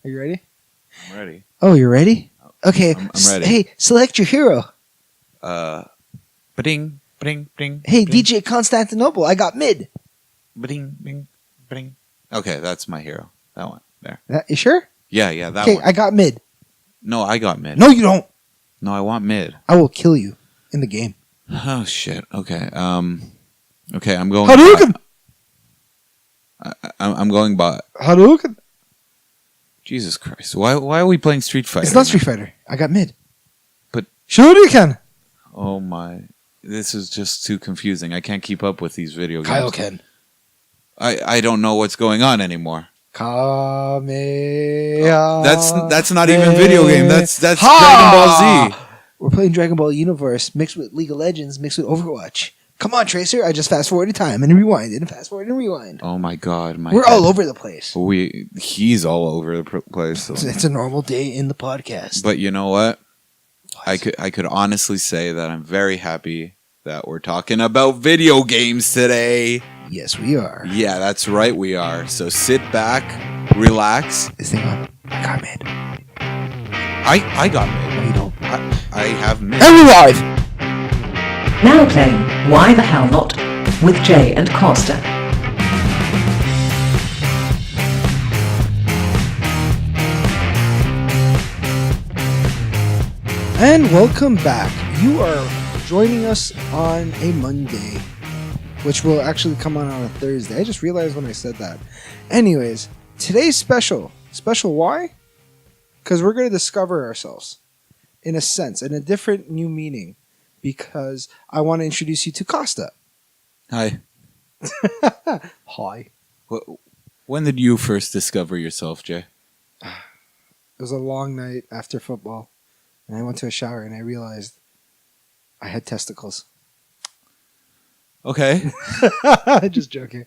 Are you ready? I'm ready. Oh, you're ready? Okay. I'm ready. Hey, select your hero. Ba-ding, ba-ding, ba-ding. Hey, ba-ding, DJ Constantinople, I got mid. ba-ding, bing, ba-ding. Okay, that's my hero. That one. There. You sure? Yeah, that Okay, one. I got mid. No, I got mid. No, you don't. No, I want mid. I will kill you in the game. Oh, shit. Okay. Okay, I'm going Hadouken! I'm going bot. Hadouken! Jesus Christ. Why are we playing Street Fighter? It's not Street Fighter. I got mid. But... Shuriken! Oh, my... This is just too confusing. I can't keep up with these video games. Kaioken. I don't know what's going on anymore. Kamehameha. That's not even video game. That's Dragon Ball Z. We're playing Dragon Ball Universe mixed with League of Legends mixed with Overwatch. Come on, Tracer. I just fast forwarded time and rewinded and fast forwarded and rewind. Oh my God, We're all over the place. He's all over the place. So. It's a normal day in the podcast. But you know what? I could honestly say that I'm very happy that we're talking about video games today. Yes, we are. Yeah, that's right, we are. So sit back, relax. This thing on. I got mid. I got mid. No, you don't. I have mid. And we're live. Now playing Why the Hell Not with Jay and Costa. And welcome back. You are joining us on a Monday, which will actually come on a Thursday. I just realized when I said that. Anyways, today's special. Special why? Because we're going to discover ourselves, in a sense, in a different new meaning. Because I want to introduce you to Costa. Hi. Hi. When did you first discover yourself, Jay? It was a long night after football. And I went to a shower and I realized I had testicles. Okay. Just joking.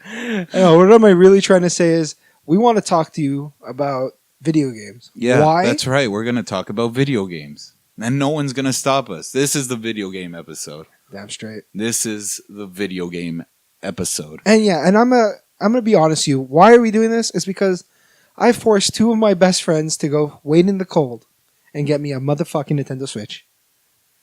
No, what am I really trying to say is we want to talk to you about video games. Yeah, Why? that's right. We're going to talk about video games. And no one's going to stop us. This is the video game episode. Damn straight. This is the video game episode. And yeah, and I'm gonna be honest with you. Why are we doing this? It's because I forced two of my best friends to go wait in the cold and get me a motherfucking Nintendo Switch.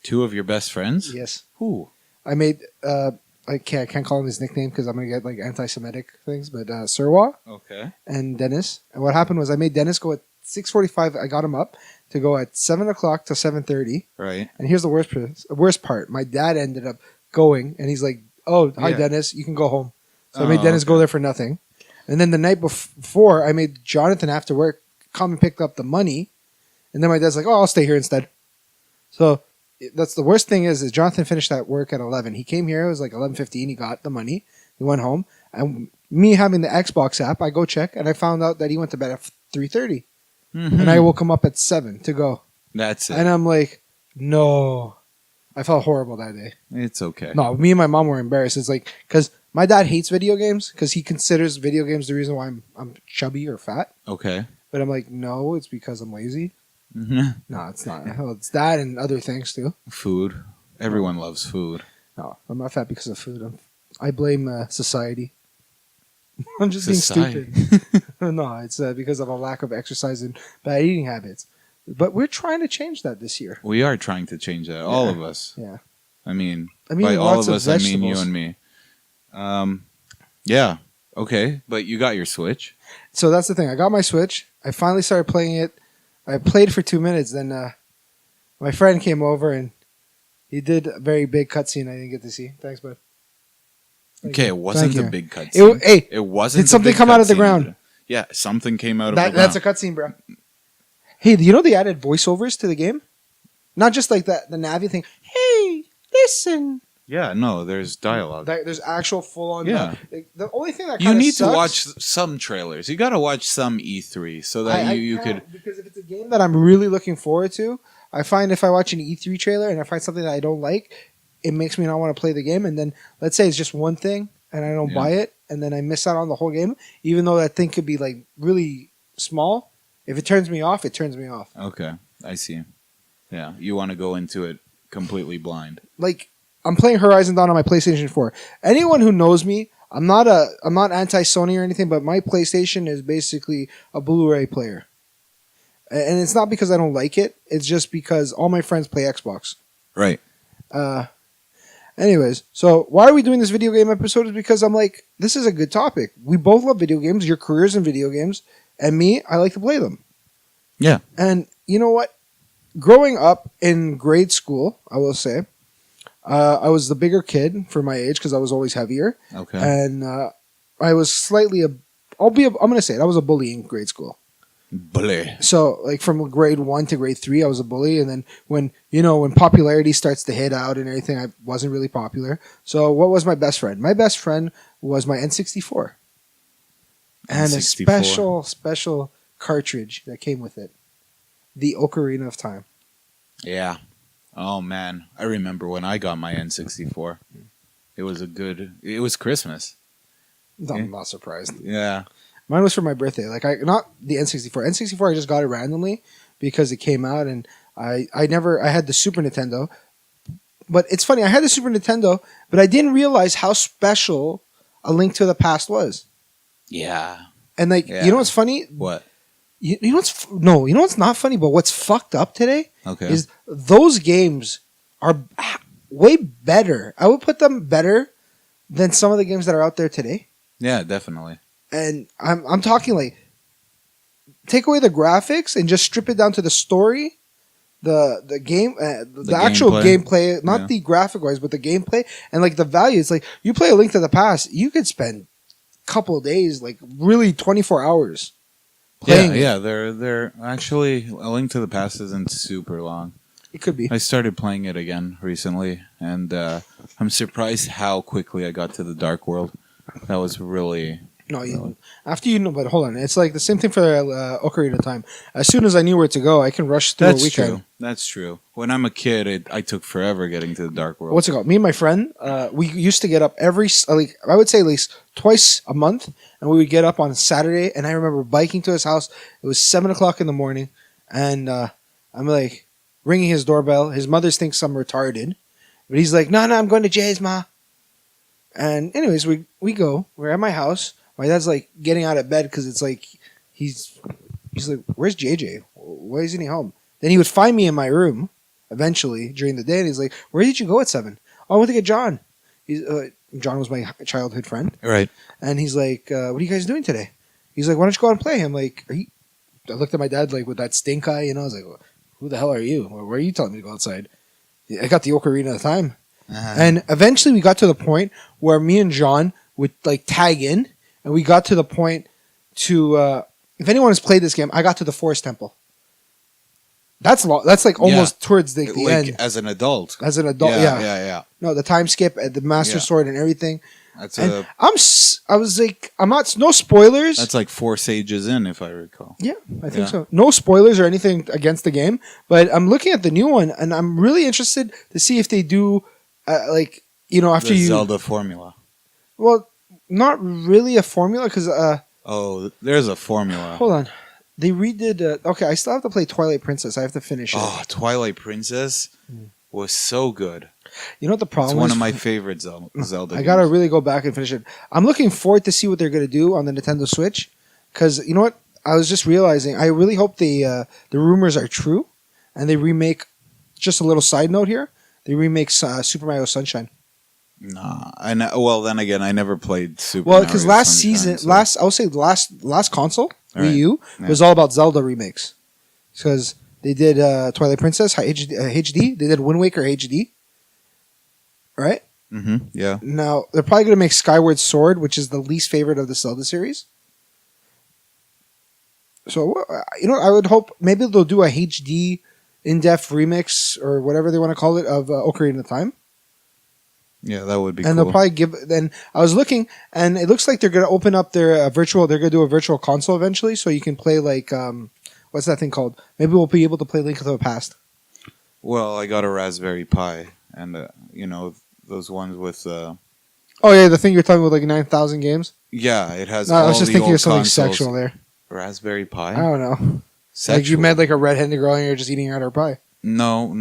Two of your best friends? Yes. Who? I made I can't call him his nickname because I'm gonna get like anti-Semitic things, but Sirwa Okay. and Dennis. And what happened was I made Dennis go at 6:45. I got him up to go at 7 o'clock to 7:30. Right. And here's the worst part. My dad ended up going, and he's like, "Oh, hi, Yeah. Dennis. You can go home." So I Oh, made Dennis okay. go there for nothing. And then the night before, I made Jonathan after work come and pick up the money. And then my dad's like, "Oh, I'll stay here instead." So that's the worst thing is Jonathan finished that work at 11. He came here. It was like 11:15. He got the money. He went home. And me having the Xbox app, I go check, and I found out that he went to bed at 3:30. Mm-hmm. And I woke him up at 7 to go. That's it. And I'm like, no. I felt horrible that day. It's okay. No, me and my mom were embarrassed. It's like, because my dad hates video games because he considers video games the reason why I'm chubby or fat. Okay. But I'm like, no, it's because I'm lazy. Mm-hmm. No, it's not. Well, it's that and other things too. Food. Everyone loves food. No, I'm not fat because of food. I blame society. I'm just Society. being stupid. No, it's because of a lack of exercise and bad eating habits. But we're trying to change that this year. We are trying to change that. All of us. Yeah. I mean lots by all of us, I vegetables. mean you and me. Yeah. Okay. But you got your Switch. So that's the thing. I got my Switch. I finally started playing it. I played for 2 minutes. Then my friend came over and he did a very big cutscene I didn't get to see. Thanks, bud. Thank Okay, you. it wasn't Thank a you. big cutscene. It wasn't. Did something come out of the ground? Yeah, something came out of the ground. That's a cutscene, bro. Hey, do you know they added voiceovers to the game? Not just like that, the Navi thing. Hey, listen. Yeah, no, there's dialogue. There's actual full-on. Yeah. The only thing that You need sucks, to watch some trailers. You got to watch some E3 so that you could. Because if it's a game that I'm really looking forward to, I find if I watch an E3 trailer and I find something that I don't like, it makes me not want to play the game. And then let's say it's just one thing and I don't buy it, and then I miss out on the whole game, even though that thing could be like really small. If it turns me off, it turns me off. Okay, I see. Yeah, you want to go into it completely blind. Like I'm playing Horizon Dawn on my PlayStation 4. Anyone who knows me, I'm not anti-Sony or anything, but my PlayStation is basically a Blu-ray player. And it's not because I don't like it. It's just because all my friends play Xbox. Right. Anyways, so why are we doing this video game episode? Is because I'm like, this is a good topic. We both love video games. Your career's in video games. And me, I like to play them. Yeah. And you know what? Growing up in grade school, I will say, I was the bigger kid for my age because I was always heavier. Okay. And I was slightly, I'm going to say it, I was a bully in grade school. Bully. So, like, from grade 1 to grade 3, I was a bully. And then when popularity starts to hit out and everything, I wasn't really popular. So, what was my best friend? My best friend was my N64. And N64. a special cartridge that came with it. The Ocarina of Time. Yeah. Oh, man. I remember when I got my N64. It was Christmas. I'm not surprised. Yeah. Mine was for my birthday. Like, not the N64. N64, I just got it randomly because it came out, and I had the Super Nintendo. But it's funny, I had the Super Nintendo, but I didn't realize how special A Link to the Past was. Yeah. And you know what's funny? What? You know what's not funny, but what's fucked up today Okay. is those games are way better. I would put them better than some of the games that are out there today. Yeah, definitely. And I'm talking like, take away the graphics and just strip it down to the story, the game, the actual gameplay, not the graphic wise, but the gameplay and like the value. It's like you play A Link to the Past, you could spend a couple of days, like really 24 hours. Playing Yeah. They're actually A Link to the Past isn't super long. It could be. I started playing it again recently, and I'm surprised how quickly I got to the Dark World. That was really. No, but hold on. It's like the same thing for Ocarina of Time. As soon as I knew where to go, I can rush through a weekend. True. That's true. When I'm a kid, I took forever getting to the Dark World. What's it called? Me and my friend, we used to get up I would say at least twice a month, and we would get up on Saturday. And I remember biking to his house. It was 7:00 in the morning, and I'm like ringing his doorbell. His mother thinks I'm retarded, but he's like, "No, I'm going to Jay's, ma." And anyways, we go. We're at my house. My dad's like getting out of bed because it's like he's like, "Where's JJ? Why isn't he home?" Then he would find me in my room eventually during the day, and he's like, "Where did you go at 7? Oh, I went to get John." John was my childhood friend, Right. and he's like, "What are you guys doing today?" He's like, "Why don't you go out and play?" I'm like, "Are you?" I looked at my dad like with that stink eye, I was like, "Who the hell are you? Where are you telling me to go outside?" I got the Ocarina of Time, and eventually we got to the point where me and John would like tag in. And we got to the point to, if anyone has played this game, I got to the Forest Temple. That's like almost towards the end. As an adult. As an adult, yeah. Yeah. No, the time skip, the Master Sword and everything. I was like, no spoilers. That's like 4 sages in, if I recall. Yeah, I think so. No spoilers or anything against the game, but I'm looking at the new one, and I'm really interested to see if they do, after the Zelda formula. Well, not really a formula because there's a formula. Hold on, they redid. Okay, I still have to play Twilight Princess. I have to finish it. Oh, Twilight Princess was so good. You know what the problem It's one is? of my favorite Zelda I gotta games. really go back and finish it. I'm looking forward to see what they're gonna do on the Nintendo Switch because you know what? I was just realizing. I really hope the rumors are true, and they remake. Just a little side note here: they remake Super Mario Sunshine. Nah, well, then again, I never played Super. Well, because Mario last Sunshine, season, I would say last console, All right. Wii U, Yeah. was all about Zelda remakes. Because they did Twilight Princess HD, they did Wind Waker HD, right? Mm-hmm. Yeah. Now they're probably going to make Skyward Sword, which is the least favorite of the Zelda series. So I would hope maybe they'll do a HD in-depth remix or whatever they want to call it of Ocarina of Time. Yeah, that would be And cool. they'll probably give. Then I was looking, and it looks like they're going to open up their virtual. They're going to do a virtual console eventually, so you can play like what's that thing called? Maybe we'll be able to play Link to the Past. Well, I got a Raspberry Pi, and those ones with. Oh yeah, the thing you're talking about, like 9,000 games. Yeah, it has. No, I was just the thinking old of something consoles. sexual there. Raspberry Pi. I don't know. Sexual. Like you met like a red-headed girl and you're just eating out her pie. No.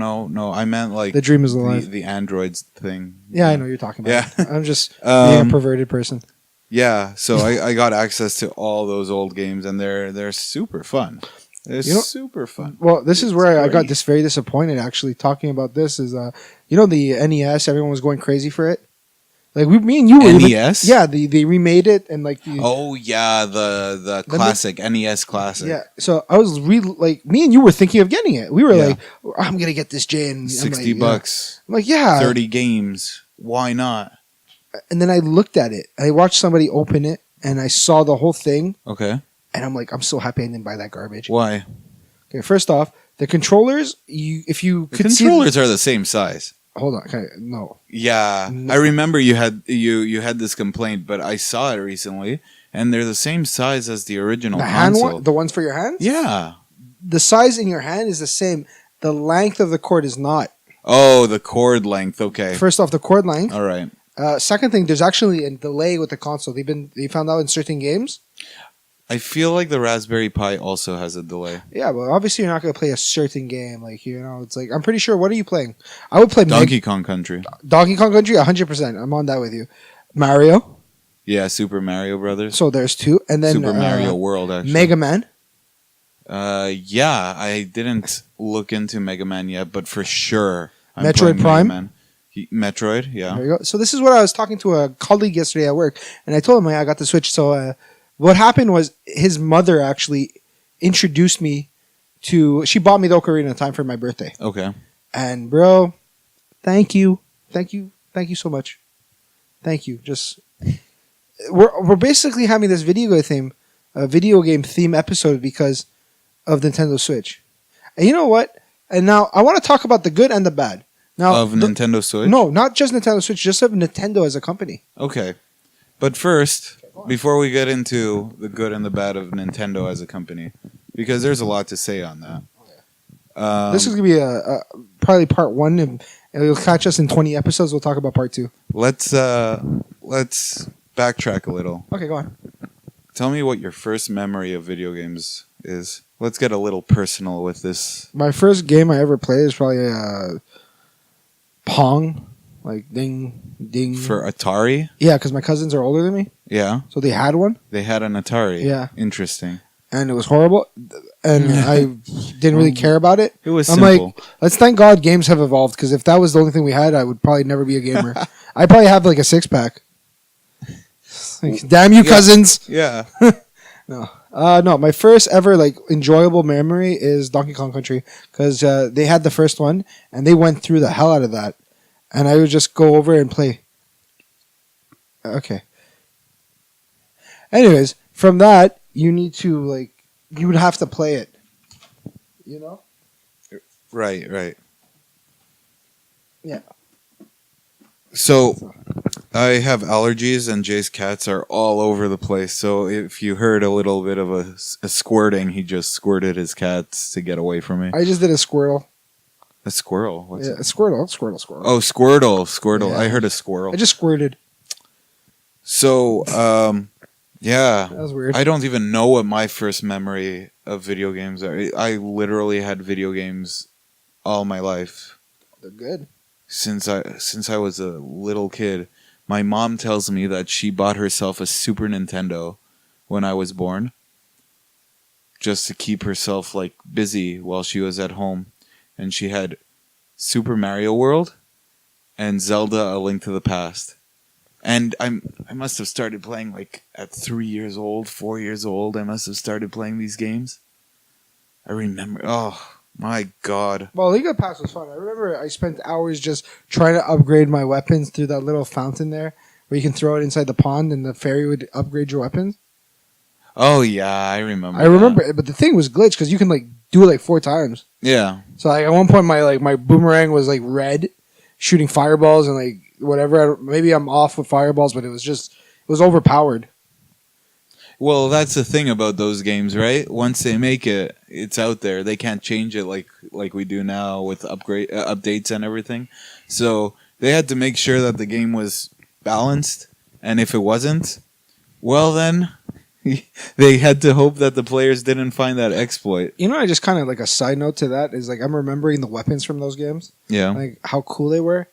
I meant like The dream is alive. the androids thing. Yeah, I know what you're talking about. Yeah. I'm just being a Um, perverted person. Yeah, so I got access to all those old games, and they're super fun. It's You know- super fun. Well, this is where I got great. this very disappointed. Actually, talking about this is, the NES. Everyone was going crazy for it. Like me and you were NES? yeah, they remade it and like the, Oh yeah, the classic NES classic. yeah. So I was like me and you were thinking of getting it. We were Yeah. like, I'm gonna get this, Jay, and I'm $60 like, bucks, I'm like, yeah. 30 games. Why not? And then I looked at it. I watched somebody open it, and I saw the whole thing, Okay. and I'm like, I'm so happy I didn't buy that garbage. Why? Okay, first off, the controllers. If you The could see, controllers are the same size. hold on, okay, no. Yeah, No. I remember you had this complaint, but I saw it recently, and they're the same size as the original The hand console. one, the ones for your hands. Yeah. The size in your hand is the same. The length of the cord is not. Oh, the cord length. Okay. First off, the cord length. All right. Second thing, there's actually a delay with the console. They found out in certain games. I feel like the Raspberry Pi also has a delay. Yeah, but obviously you're not going to play a certain game. Like, it's like, I'm pretty sure. What are you playing? I would play Donkey Kong Country. Donkey Kong Country, 100%. I'm on that with you. Mario. Yeah, Super Mario Brothers. So there's two. And then Super Mario World, actually. Mega Man. Yeah, I didn't look into Mega Man yet, but for sure. I'm Metroid playing Mega Prime? Man. Metroid, yeah. There you go. So this is what I was talking to a colleague yesterday at work. And I told him, I got the Switch. So what happened was his mother actually introduced me to... She bought me the Ocarina of Time for my birthday. Okay. And bro, thank you so much. Thank you. Just we're basically having this video game theme episode because of Nintendo Switch. And you know what? And now I want to talk about the good and the bad. Now Of Nintendo Switch? No, not just Nintendo Switch, just of Nintendo as a company. Okay. But first, before we get into the good and the bad of Nintendo as a company, because there's a lot to say on that. This is gonna be a probably part one, and it'll catch us in 20 episodes. We'll talk about part two. Let's backtrack a little. Okay, go on. Tell me what your first memory of video games is. Let's get a little personal with this. My first game I ever played is probably Pong, like ding ding. For Atari? Yeah, because my cousins are older than me, Yeah. so they had one, They had an Atari. Yeah. Interesting. and it was horrible, and I didn't really care about it. It was I'm simple. like, let's thank God games have evolved, because if that was the only thing we had, I would probably never be a gamer. I'd probably have like a 6-pack. Like, damn you, Yeah. cousins! Yeah. No, my first ever like enjoyable memory is Donkey Kong Country, because they had the first one and they went through the hell out of that, and I would just go over and play. Okay. Anyways, from that you would have to play it. You know? Right. Yeah. So, I have allergies and Jay's cats are all over the place. So, if you heard a little bit of a squirting, he just squirted his cats to get away from me. I just did a Squirtle. A squirrel? What's Yeah, it? a Squirtle. Oh, Squirtle. Yeah. I heard a squirrel. I just squirted. So, yeah. That was weird. I don't even know what my first memory of video games are. I literally had video games all my life. They're good. Since I was a little kid. My mom tells me that she bought herself a Super Nintendo when I was born, just to keep herself like busy while she was at home, and she had Super Mario World and Zelda: A Link to the Past. And I must have started playing like at 3 years old, 4 years old. I must have started playing these games. I remember. Oh my God. Well, League of Pass was fun. I remember I spent hours just trying to upgrade my weapons through that little fountain there, where you can throw it inside the pond and the fairy would upgrade your weapons. Oh yeah, I remember. I remember it, but the thing was glitched because you can like do it like 4 times. Yeah. So like at one point my boomerang was like red, shooting fireballs and like whatever. Maybe I'm off with fireballs, but it was overpowered. Well, that's the thing about those games, right? Once they make it, it's out there. They can't change it like we do now with updates and everything. So they had to make sure that the game was balanced, and if it wasn't, well then they had to hope that the players didn't find that exploit. You know, I just kind of like a side note to that is like I'm remembering the weapons from those games, Yeah. like how cool they were,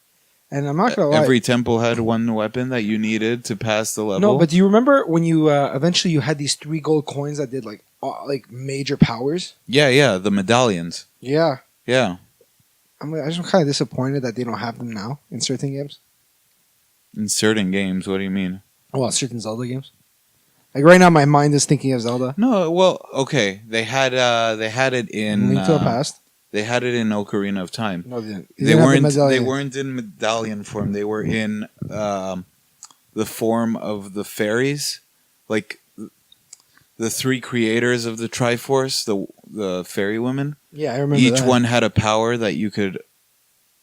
and I'm not gonna lie. Every temple had one weapon that you needed to pass the level. No, but do you remember when you eventually you had these 3 gold coins that did like like major powers. Yeah, the medallions. Yeah. Yeah. I'm just kind of disappointed that they don't have them now in certain games. In certain games, what do you mean? Well, certain Zelda games. Like right now, my mind is thinking of Zelda. No, well, okay. They had it in Link to the Past. They had it in Ocarina of Time. No, they didn't. They weren't in medallion form. They were in the form of the fairies, like the three creators of the Triforce, the fairy women. Yeah, I remember. Each that. one had a power that you could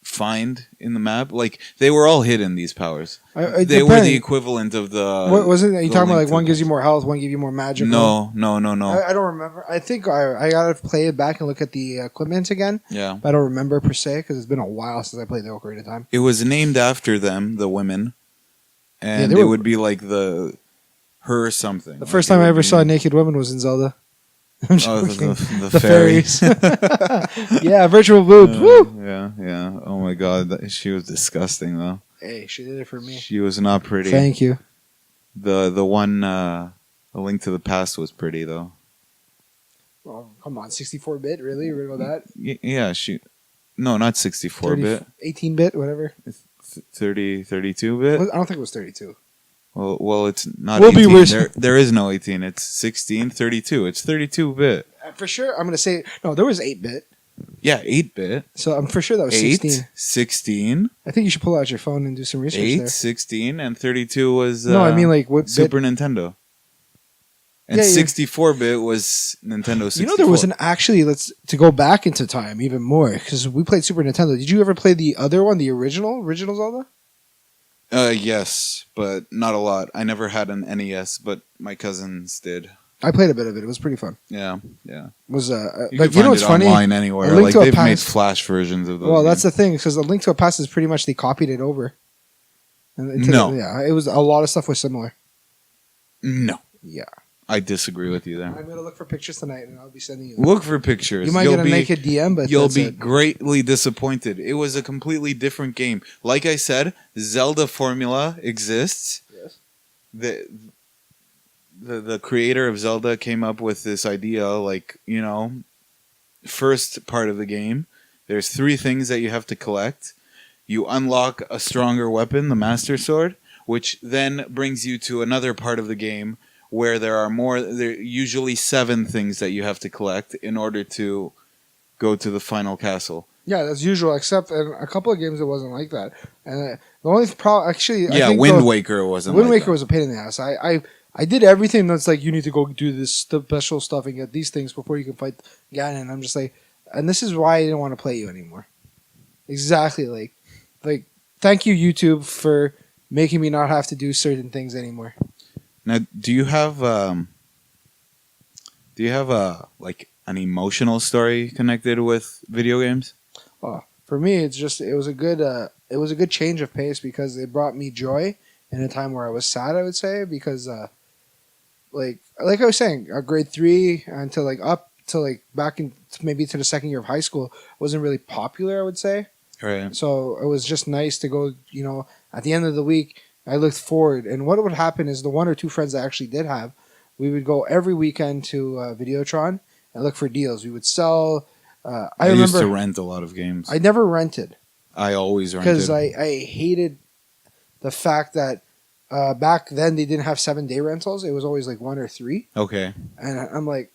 find in the map. Like they were all hidden. These powers. They were the equivalent of the. What wasn't it? You talking about like one gives you more health, one gives you more magic? No. I don't remember. I think I gotta play it back and look at the equipment again. Yeah, but I don't remember per se because it's been a while since I played the Ocarina of Time. It was named after them, the women, and it would be like her something. The first time I ever saw a naked woman was in Zelda. The fairies. Yeah, virtual boob. Woo! Yeah. Oh my god, she was disgusting though. Hey, she did it for me. She was not pretty. Thank you. The one A Link to the Past was pretty though. Oh, come on, 64-bit, really? You're gonna go that? Yeah, no, not 64-bit. 18-bit, whatever. 32-bit. I don't think it was 32. Well, it's not. We'll 18. be worse. There is no 18. It's 16, 32. It's 32-bit. For sure, I'm gonna say no. There was 8-bit. Yeah, 8-bit. So I'm for sure that was 16. 16. I think you should pull out your phone and do some research 8, there. 16, and 32 was. No, I mean like what Super bit? Nintendo. And 64-bit was Nintendo 64. You know, there was to go back into time even more because we played Super Nintendo. Did you ever play the other one, the original Zelda? Yes, but not a lot. I never had an NES, but my cousins did. I played a bit of it. It was pretty fun. Yeah. It was You like can you know find what's it funny? online anywhere. Like they've made Flash versions of those. Well, that's the thing because A Link to a Past is pretty much they copied it over. No. Yeah, it was a lot of stuff was similar. No. Yeah. I disagree with you there. I'm gonna look for pictures tonight, and I'll be sending you. Look for pictures. You might get a naked DM, but you'll be greatly disappointed. It was a completely different game. Like I said, Zelda formula exists. Yes. The creator of Zelda came up with this idea, like, first part of the game, there's 3 things that you have to collect. You unlock a stronger weapon, the Master Sword, which then brings you to another part of the game where there are usually 7 things that you have to collect in order to go to the final castle. Yeah, that's usual, except in a couple of games it wasn't like that. And the only problem, actually, yeah, I think Wind Waker wasn't. Wind Waker was a pain in the ass. I did everything that's like you need to go do this special stuff and get these things before you can fight Ganon. I'm just like, and this is why I didn't want to play you anymore. Exactly, like thank you YouTube for making me not have to do certain things anymore. Now, do you have like an emotional story connected with video games? Oh, for me, it was a good change of pace because it brought me joy in a time where I was sad. I would say because like I was saying, grade 3 until up to back in maybe to the second year of high school wasn't really popular. I would say. Right. So it was just nice to go. At the end of the week. I looked forward, and what would happen is the 1 or 2 friends I actually did have, we would go every weekend to Videotron and look for deals. We would sell. I used to rent a lot of games. I never rented. I always rented because I hated the fact that back then they didn't have 7-day rentals. It was always like 1 or 3. Okay. And I'm like,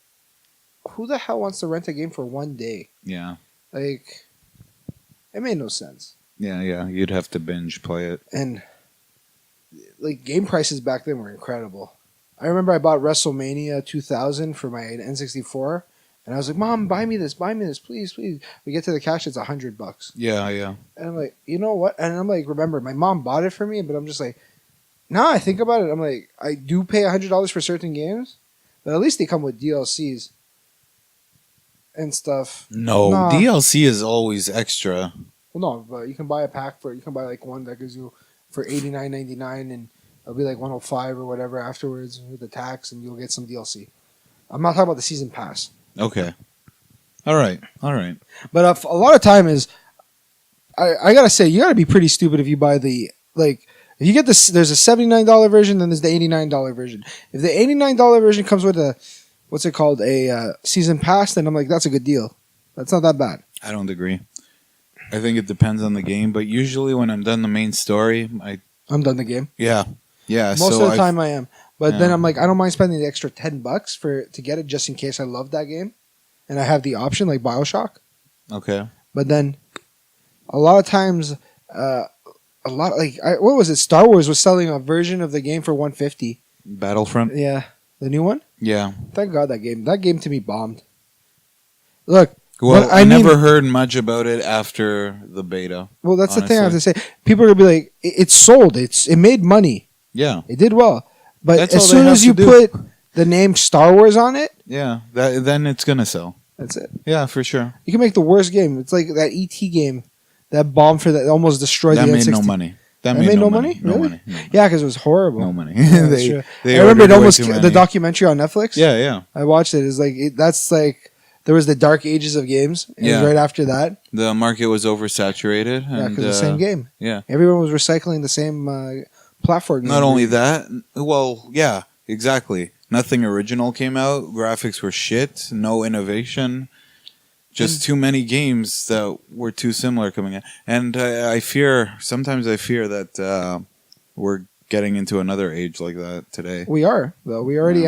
who the hell wants to rent a game for 1 day? Yeah. Like, it made no sense. Yeah. You'd have to binge play it. And like game prices back then were incredible. I remember I bought WrestleMania 2000 for my N64, and I was like, "Mom, buy me this, please." We get to the cash, it's $100. Yeah. And I'm like, you know what? And I'm like, remember, my mom bought it for me, but I'm just like, now I think about it, I'm like, I do pay $100 for certain games, but at least they come with DLCs and stuff. No, DLC is always extra. Well, no, but you can buy a pack you can buy like one that gives you for $89.99 and it'll be like $105 or whatever afterwards with the tax, and you'll get some DLC. I'm not talking about the season pass. Okay. All right. But a lot of time is, I gotta say, you gotta be pretty stupid if you buy if you get this, there's a $79 version, then there's the $89 version. If the $89 version comes with what's it called, a season pass, then I'm like, that's a good deal. That's not that bad. I don't agree. I think it depends on the game, but usually when I'm done the main story, I'm done the game. yeah. Most of the time I am. But then Yeah. I'm like, I don't mind spending the extra $10 to get it just in case I love that game. And I have the option, like BioShock. Okay. But then a lot of times, what was it? Star Wars was selling a version of the game for $150. Battlefront. Yeah. The new one? Yeah. Thank God that game to me bombed. Look. Well, but I never heard much about it after the beta. Well, that's honestly. the thing I have to say. People are going to be like, it sold. It made money. Yeah. It did well. But That's as all they soon have as to you do. put the name Star Wars on it, Yeah. Then it's gonna sell. that's it. Yeah, for sure. You can make the worst game. It's like that ET game that bombed for that almost destroyed That the made N64. no money. That made no money? No Really? money. No money. Yeah, because it was horrible. No money. Yeah, that's true. They I remember it ordered way almost too the many. documentary on Netflix. Yeah. I watched it. It's like that's like there was the dark ages of games. And Yeah. right after that, The market was oversaturated. yeah, And, because the same game. Yeah. Everyone was recycling the same platform. Not only that, well, yeah, exactly. Nothing original came out. Graphics were shit. No innovation. Just too many games that were too similar coming out. And sometimes I fear that we're getting into another age like that today. We are though. We already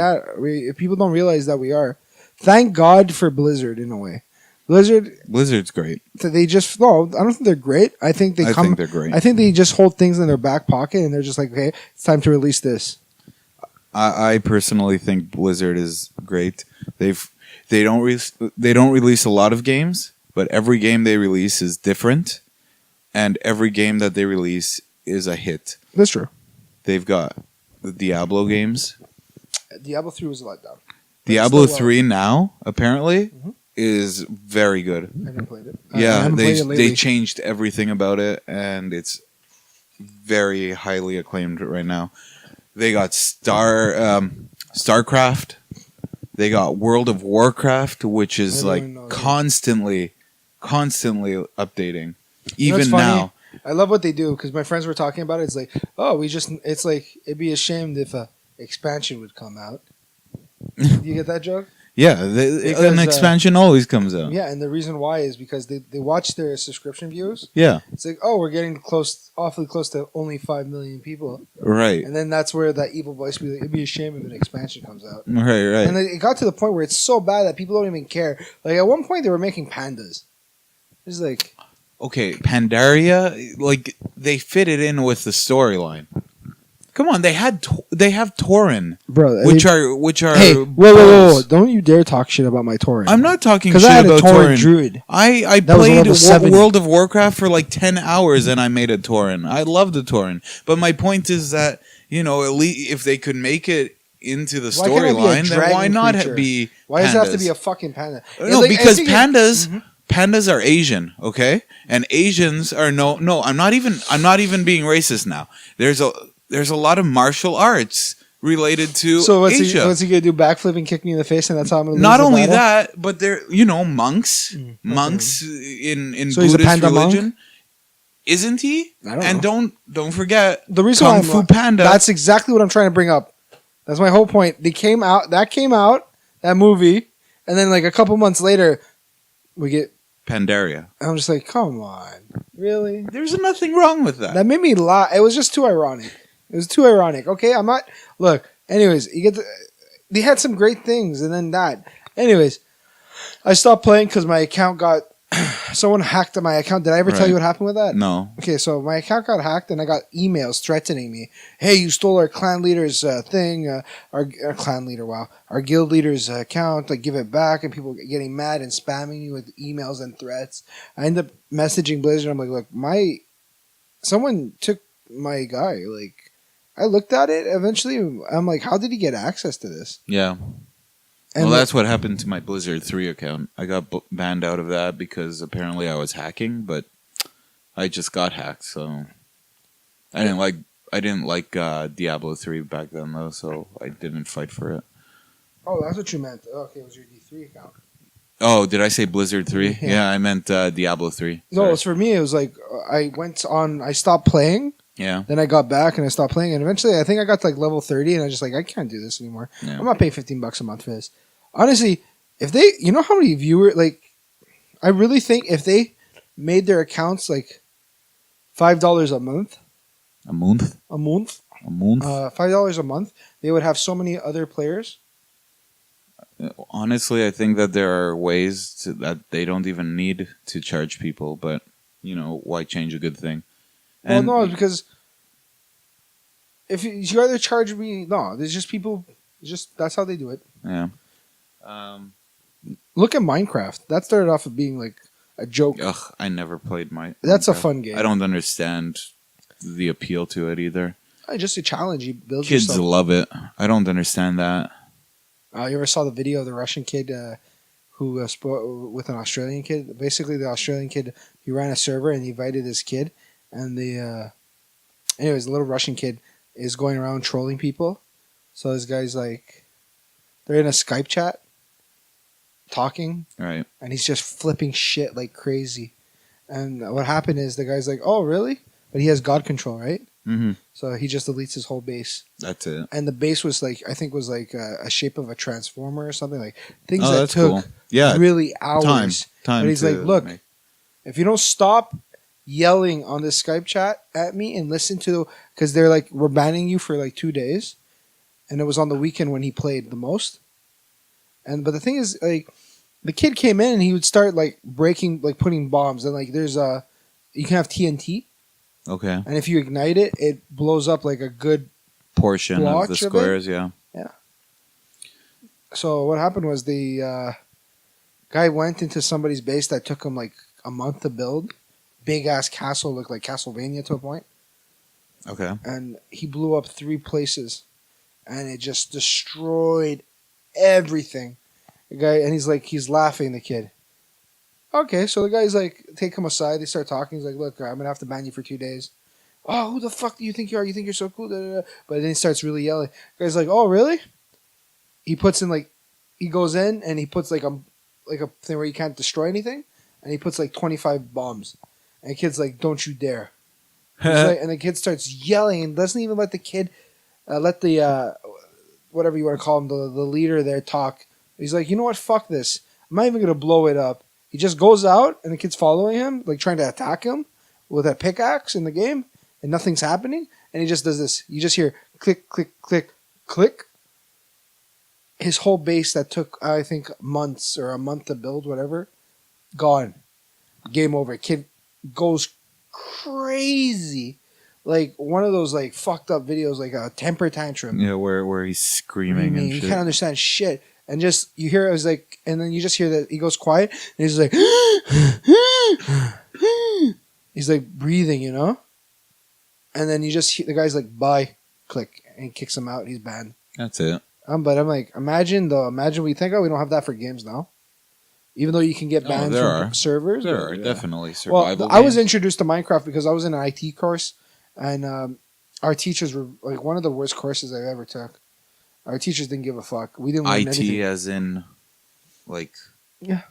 if people don't realize that we are. Thank God for Blizzard in a way. Blizzard's great. They just no. I don't think they're great. I think I think they're great. I think they just hold things in their back pocket and they're just like, okay, it's time to release this. I personally think Blizzard is great. They don't release a lot of games, but every game they release is different, and every game that they release is a hit. That's true. They've got the Diablo games. Diablo 3 was a letdown. Diablo still well. 3 now apparently Mhm. is very good. I haven't played it. I Yeah, haven't played it they lately. changed everything about it, and it's very highly acclaimed right now. They got StarCraft. They got World of Warcraft, which is I don't like even know that. constantly updating. You know what's Even funny? now, I love what they do because my friends were talking about it. It's like, it's like it'd be ashamed if a expansion would come out. You get that joke? yeah, Because, an expansion always comes out. Yeah, and the reason why is because they watch their subscription views. Yeah, It's like, we're getting awfully close to only 5 million people. right, And then that's where that evil voice would be like, it'd be a shame if an expansion comes out. right. And it got to the point where it's so bad that people don't even care. Like at one point they were making pandas. It's like, Okay, Pandaria, like they fit it in with the storyline. Come on, they have Tauren, bro, which are hey, whoa, bows. don't you dare talk shit about my Tauren. I'm not talking shit because I had a about Tauren Tauren. druid. I That was played level 70. World of Warcraft for like 10 hours and I made a Tauren. I love the Tauren. But my point is that, at least if they could make it into the Why can't it be a storyline, then why dragon not creature? be Why does it have to pandas? be a fucking panda? No, Like, I because think pandas are Asian, okay? And Asians are no, I'm not even being racist now. There's a lot of martial arts related to So what's Asia. he gonna do? Backflip and kick me in the face, and that's how I'm gonna lose Not the only battle? that, but they're monks, monks in So he's a Buddhist panda monk? religion. Isn't he? I don't And know. don't forget The reason Kung why Fu Panda. That's exactly what I'm trying to bring up. That's my whole point. That came out, that movie, and then like a couple months later, we get. Pandaria. I'm just like, come on, really? There's nothing wrong with that. That made me laugh. It was just too ironic. It was too ironic. Okay, I'm not. Look. Anyways, they had some great things, and then that. Anyways, I stopped playing because my account got. Someone hacked my account. Did I ever tell Right. you what happened with that? No. Okay, so my account got hacked, and I got emails threatening me. Hey, you stole our clan leader's thing. Our clan leader, wow, our guild leader's account. Like, give it back, and people getting mad and spamming me with emails and threats. I ended up messaging Blizzard. I'm like, look, someone took my guy. Like, I looked at it. Eventually, I'm like, how did he get access to this? Yeah. And Well, that's what happened to my Blizzard 3 account. I got banned out of that because apparently I was hacking, but I just got hacked, so I didn't like Diablo 3 back then though, so I didn't fight for it. Oh, that's what you meant. Okay, it was your D3 account. Oh, did I say Blizzard 3? Yeah. Yeah, I meant Diablo 3. No, Sorry. it's for me. It was like I stopped playing. Yeah. Then I got back and I stopped playing, and eventually I think I got to like level 30, and I just like I can't do this anymore. Yeah. I'm not paying $15 a month for this. Honestly, if they, you know how many viewers, like, I really think if they made their accounts like $5 a month, A month? a month, A month? $5 a month, they would have so many other players. Honestly, I think that there are ways that they don't even need to charge people, but, why change a good thing? Well, no, because if you either charge me, no, there's just people, just that's how they do it. Yeah. Look at Minecraft. That started off of being like a joke. Ugh, I never played That's Minecraft. a fun game. I don't understand the appeal to it either. Just a challenge. You build Kids yourself. love it. I don't understand that. You ever saw the video of the Russian kid who spoke with an Australian kid? Basically, the Australian kid, he ran a server and he invited this kid, and anyways, the little Russian kid is going around trolling people. So this guy's like, they're in a Skype chat, talking, Right. and he's just flipping shit like crazy. And what happened is the guy's like, "Oh, really?" But he has God control, right? Mm-hmm. So he just deletes his whole base. That's it. And the base was like, I think was like a shape of a transformer or something, like things Oh, that that's took cool. Yeah. really hours. Time. But he's to like, look, make- if you don't stop yelling on this Skype chat at me and listen to, because they're like, we're banning you for like 2 days. And it was on the weekend when he played the most. But the thing is, like, the kid came in and he would start like breaking, like putting bombs. And like, you can have TNT. Okay. And if you ignite it, it blows up like a good. Portion of Blotch the of it? squares, yeah. So what happened was the guy went into somebody's base that took him like a month to build. Big ass castle, looked like Castlevania to a point. Okay. And he blew up 3 places. And it just destroyed everything. The guy, and he's laughing, the kid. Okay, so the guy's like, take him aside. They start talking. He's like, look, I'm going to have to ban you for 2 days. Oh, who the fuck do you think you are? You think you're so cool? Da, da, da. But then he starts really yelling. The guy's like, oh, really? He puts in like, he goes in and he puts like a thing where you can't destroy anything. And he puts like 25 bombs. And the kid's like, don't you dare. And the kid starts yelling and doesn't even let the kid, let the, whatever you want to call him, the leader there talk. He's like, you know what? Fuck this. I'm not even going to blow it up. He just goes out and the kid's following him, like trying to attack him with a pickaxe in the game. And nothing's happening. And he just does this. You just hear click, click, click, click. His whole base that took, I think, months or a month to build, whatever, gone. Game over. Kid goes crazy. Like one of those like fucked up videos, like a temper tantrum. Yeah, where he's screaming and You shit. can't understand shit. And just, you hear it was like, and then you just hear that he goes quiet and he's like, he's like breathing, you know? And then you just hear the guy's like, bye, click, and he kicks him out. He's banned. That's it. But I'm like, imagine we think, we don't have that for games now. Even though you can get banned there from are. servers. There but, are yeah. definitely survival Well, I was games. introduced to Minecraft because I was in an IT course, and our teachers were like one of the worst courses I ever took. Our teachers didn't give a fuck. We didn't learn IT anything. as in, like, Yeah.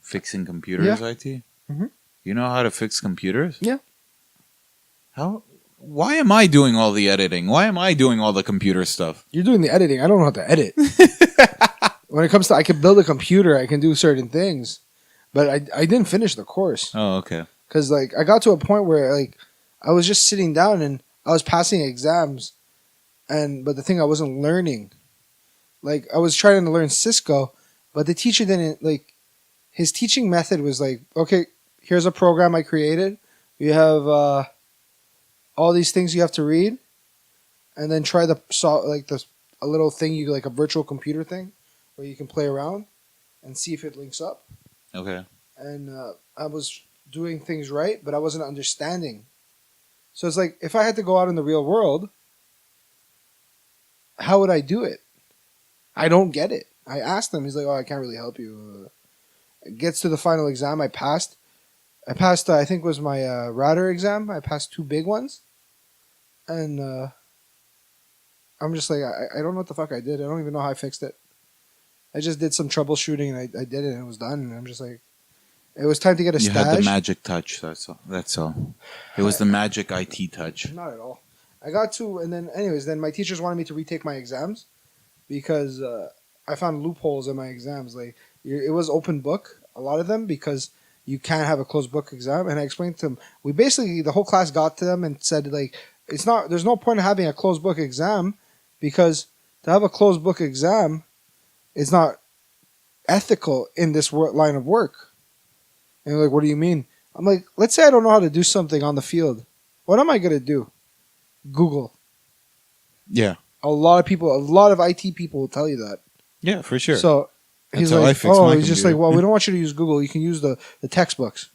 fixing computers. Yeah. IT. Mhm. You know how to fix computers? Yeah. How? Why am I doing all the editing? Why am I doing all the computer stuff? You're doing the editing. I don't know how to edit. When it comes to, I can build a computer. I can do certain things, but I didn't finish the course Oh, okay. because like I got to a point where like I was just sitting down and I was passing exams, but the thing I wasn't learning. Like I was trying to learn Cisco, but the teacher didn't like. His teaching method was like, okay, here's a program I created. You have all these things you have to read, and then try to solve like a little thing you like a virtual computer thing, where you can play around and see if it links up. Okay. And I was doing things right, but I wasn't understanding. So it's like if I had to go out in the real world, how would I do it? I don't get it. I asked him. He's like, "Oh, I can't really help you." It gets to the final exam. I passed. I think it was my router exam. I passed 2 big ones, and I'm just like, I don't know what the fuck I did. I don't even know how I fixed it. I just did some troubleshooting and I did it and it was done. And I'm just like, it was time to get a You stash. had the magic touch. That's all. That's all. It was the magic IT touch. Not at all. I got to, and then anyways, then my teachers wanted me to retake my exams because I found loopholes in my exams. Like it was open book, a lot of them, because you can't have a closed book exam. And I explained to them, we basically the whole class got to them and said like, it's not. There's no point in having a closed book exam, because to have a closed book exam is not ethical in this line of work. And they're like, what do you mean? I'm like, let's say I don't know how to do something on the field. What am I gonna do? Google. Yeah. A lot of IT people will tell you that. Yeah, for sure. So he's That's how I like, fix my he's just computer. like, well, we don't want you to use Google. You can use the textbooks.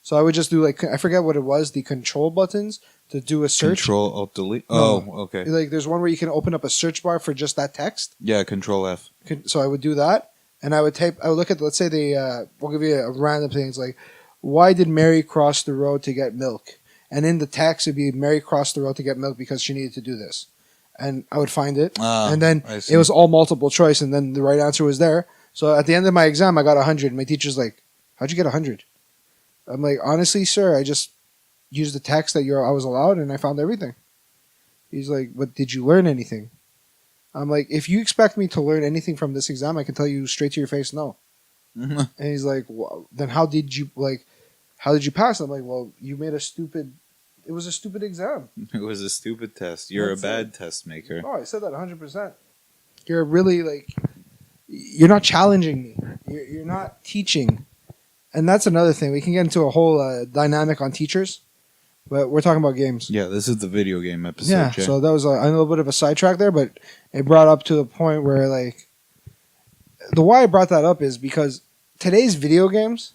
So I would just do like, I forget what it was, the control buttons to do a search. Control Alt Delete. No. Oh, okay. Like there's one where you can open up a search bar for just that text. Yeah, Control F. So I would do that, and I would look at, let's say we'll give you a random thing. It's like, why did Mary cross the road to get milk? And in the text it'd be, Mary crossed the road to get milk because she needed to do this. And I would find it, and then I see. it was all multiple choice, and then the right answer was there. So at the end of my exam, I got 100. My teacher's like, "How'd you get 100?" I'm like, "Honestly, sir, I just used the text that I was allowed, and I found everything." He's like, "But did you learn anything?" I'm like, "If you expect me to learn anything from this exam, I can tell you straight to your face, no." And he's like, well, "Then how did you pass?" I'm like, "Well, you made it was a stupid exam." It was a stupid test. You're That's a bad test maker. Oh, I said that 100%. You're really you're not challenging me. You're not teaching. And that's another thing. We can get into a whole dynamic on teachers, but we're talking about games. Yeah, this is the video game episode. Yeah, Jay. so that was a little bit of a sidetrack there, but it brought up to the point where the why I brought that up is because today's video games,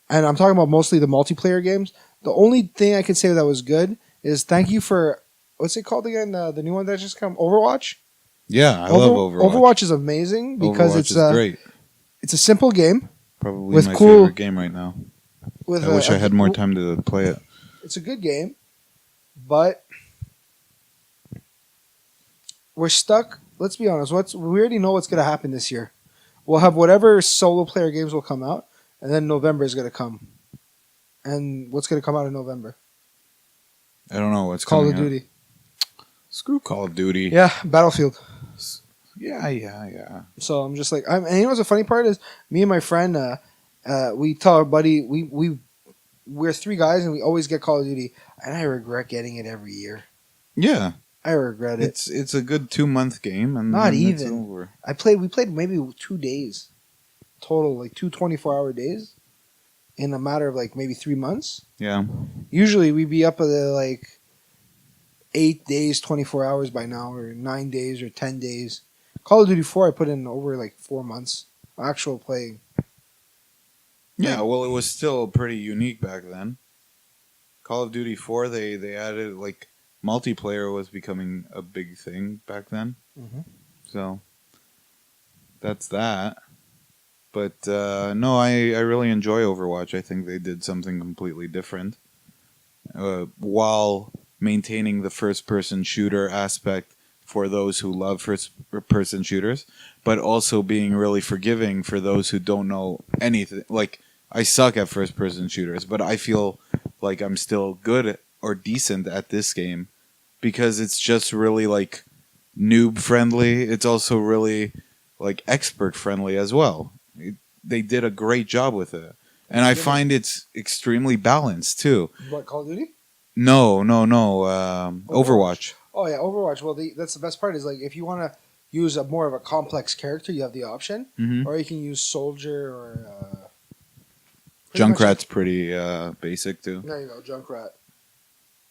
and I'm talking about mostly the multiplayer games, the only thing I could say that was good is thank you for, what's it called again? The new one that just come, Overwatch? Yeah, I love Overwatch. Overwatch is amazing because Overwatch it's is great. It's a simple game. Probably with my cool- favorite game right now. I wish I had more time to play it. It's a good game, but we're stuck. Let's be honest. We already know what's going to happen this year. We'll have whatever solo player games will come out, and then November is going to come. And what's going to come out in November? I don't know what's Call coming of out. Duty. Screw Call of Duty. Yeah, Battlefield. Yeah. So I'm just like, and you know what's the funny part is, me and my friend, we tell our buddy, we're three guys and we always get Call of Duty, and I regret getting it every year. Yeah. I regret it. It's a good 2-month game, and Not then it's even. over. We played maybe 2 days total, like 2 24-hour days in a matter of maybe 3 months. Yeah. Usually we'd be up at 8 days, 24 hours by now, or 9 days or 10 days. Call of Duty 4 I put in over 4 months actual playing. Yeah, well, it was still pretty unique back then. Call of Duty 4, they added, multiplayer was becoming a big thing back then. Mhm. So, that's that. But, no, I really enjoy Overwatch. I think they did something completely different. While maintaining the first-person shooter aspect for those who love first-person shooters, but also being really forgiving for those who don't know anything. I suck at first-person shooters, but I feel like I'm still good or decent at this game because it's just really, noob-friendly. It's also really, expert-friendly as well. They did a great job with it. And I find it's extremely balanced, too. What, Call of Duty? No. Overwatch. Oh yeah, Overwatch. Well, that's the best part is if you want to use more of a complex character, you have the option, or you can use Soldier or. Junkrat's pretty basic too. There you go, Junkrat.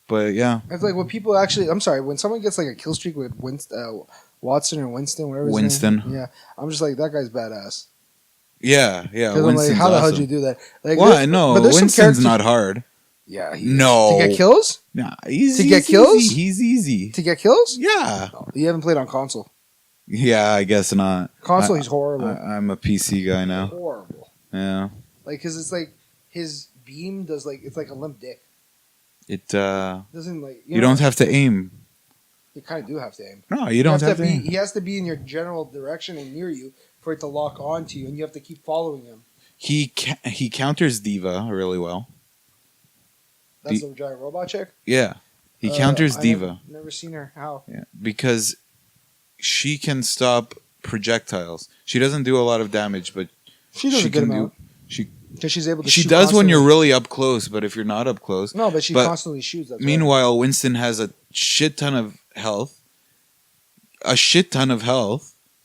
But yeah, It's when people actually. I'm sorry, when someone gets a kill streak with Watson or Winston, whatever. Winston. Yeah, I'm just that guy's badass. Yeah. Because Winston's I'm how the hell awesome. did you do that? Why? No, but there's some Winston's characters- not hard. Yeah. No. To get kills? Nah, he's To get he's kills? Easy. He's easy. To get kills? Yeah. No, you haven't played on console. Yeah, I guess not. Console, he's horrible. I'm a PC guy now. Horrible. Yeah. Because it's his beam does it's like a limp dick. It Doesn't you don't have to aim. You kind of do have to aim. No, you don't have to be. aim. He has to be in your general direction and near you for it to lock onto you, and you have to keep following him. He counters Diva really well. That's the giant robot chick. Yeah. He counters I Diva. Never seen her. How? Yeah, because she can stop projectiles. She doesn't do a lot of damage, but She does a good amount. She Because she's able to she shoot does when you're constantly. really up close, but if you're not up close, No, but she constantly shoots. That's meanwhile, Winston has a shit ton of health.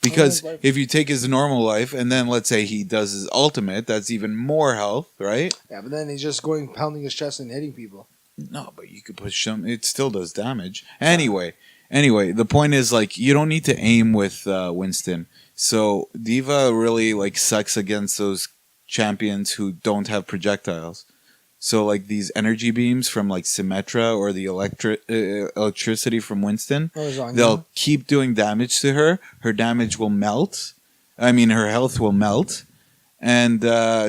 Because if you take his normal life and then let's say he does his ultimate, that's even more health, right? Yeah, but then he's just pounding his chest and hitting people. No, but you could push him. It still does damage. Anyway, the point is like you don't need to aim with Winston. So Diva really like sucks against those champions who don't have projectiles. So like these energy beams from like Symmetra or the electricity from Winston, they'll keep doing damage to her. Her damage will melt. I mean, her health will melt, and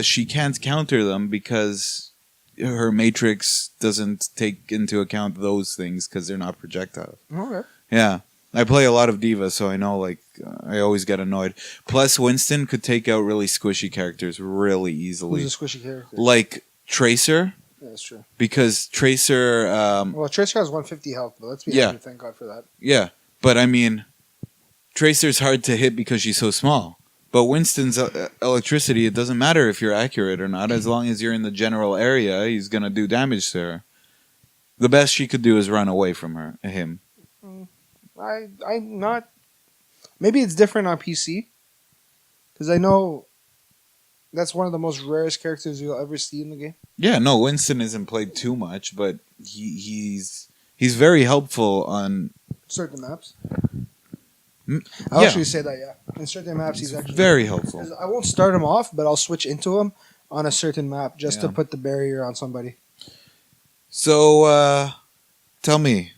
she can't counter them because her matrix doesn't take into account those things because they're not projectiles. Okay. Yeah. I play a lot of Diva, so I know, like, I always get annoyed. Plus, Winston could take out really squishy characters really easily. Who's a squishy character? Like Tracer. Yeah, that's true. Because Tracer... well, Tracer has 150 health, but let's be honest, thank God for that. Yeah, but I mean, Tracer's hard to hit because she's so small. But Winston's electricity, it doesn't matter if you're accurate or not. As long as you're in the general area, he's going to do damage to her. The best she could do is run away from him. I'm not... Maybe it's different on PC. Because I know that's one of the most rarest characters you'll ever see in the game. Yeah, no, Winston isn't played too much, but he's very helpful on... certain maps. I'll I'll actually say that, yeah. In certain maps, he's actually... very helpful. I won't start him off, but I'll switch into him on a certain map just to put the barrier on somebody. So, tell me.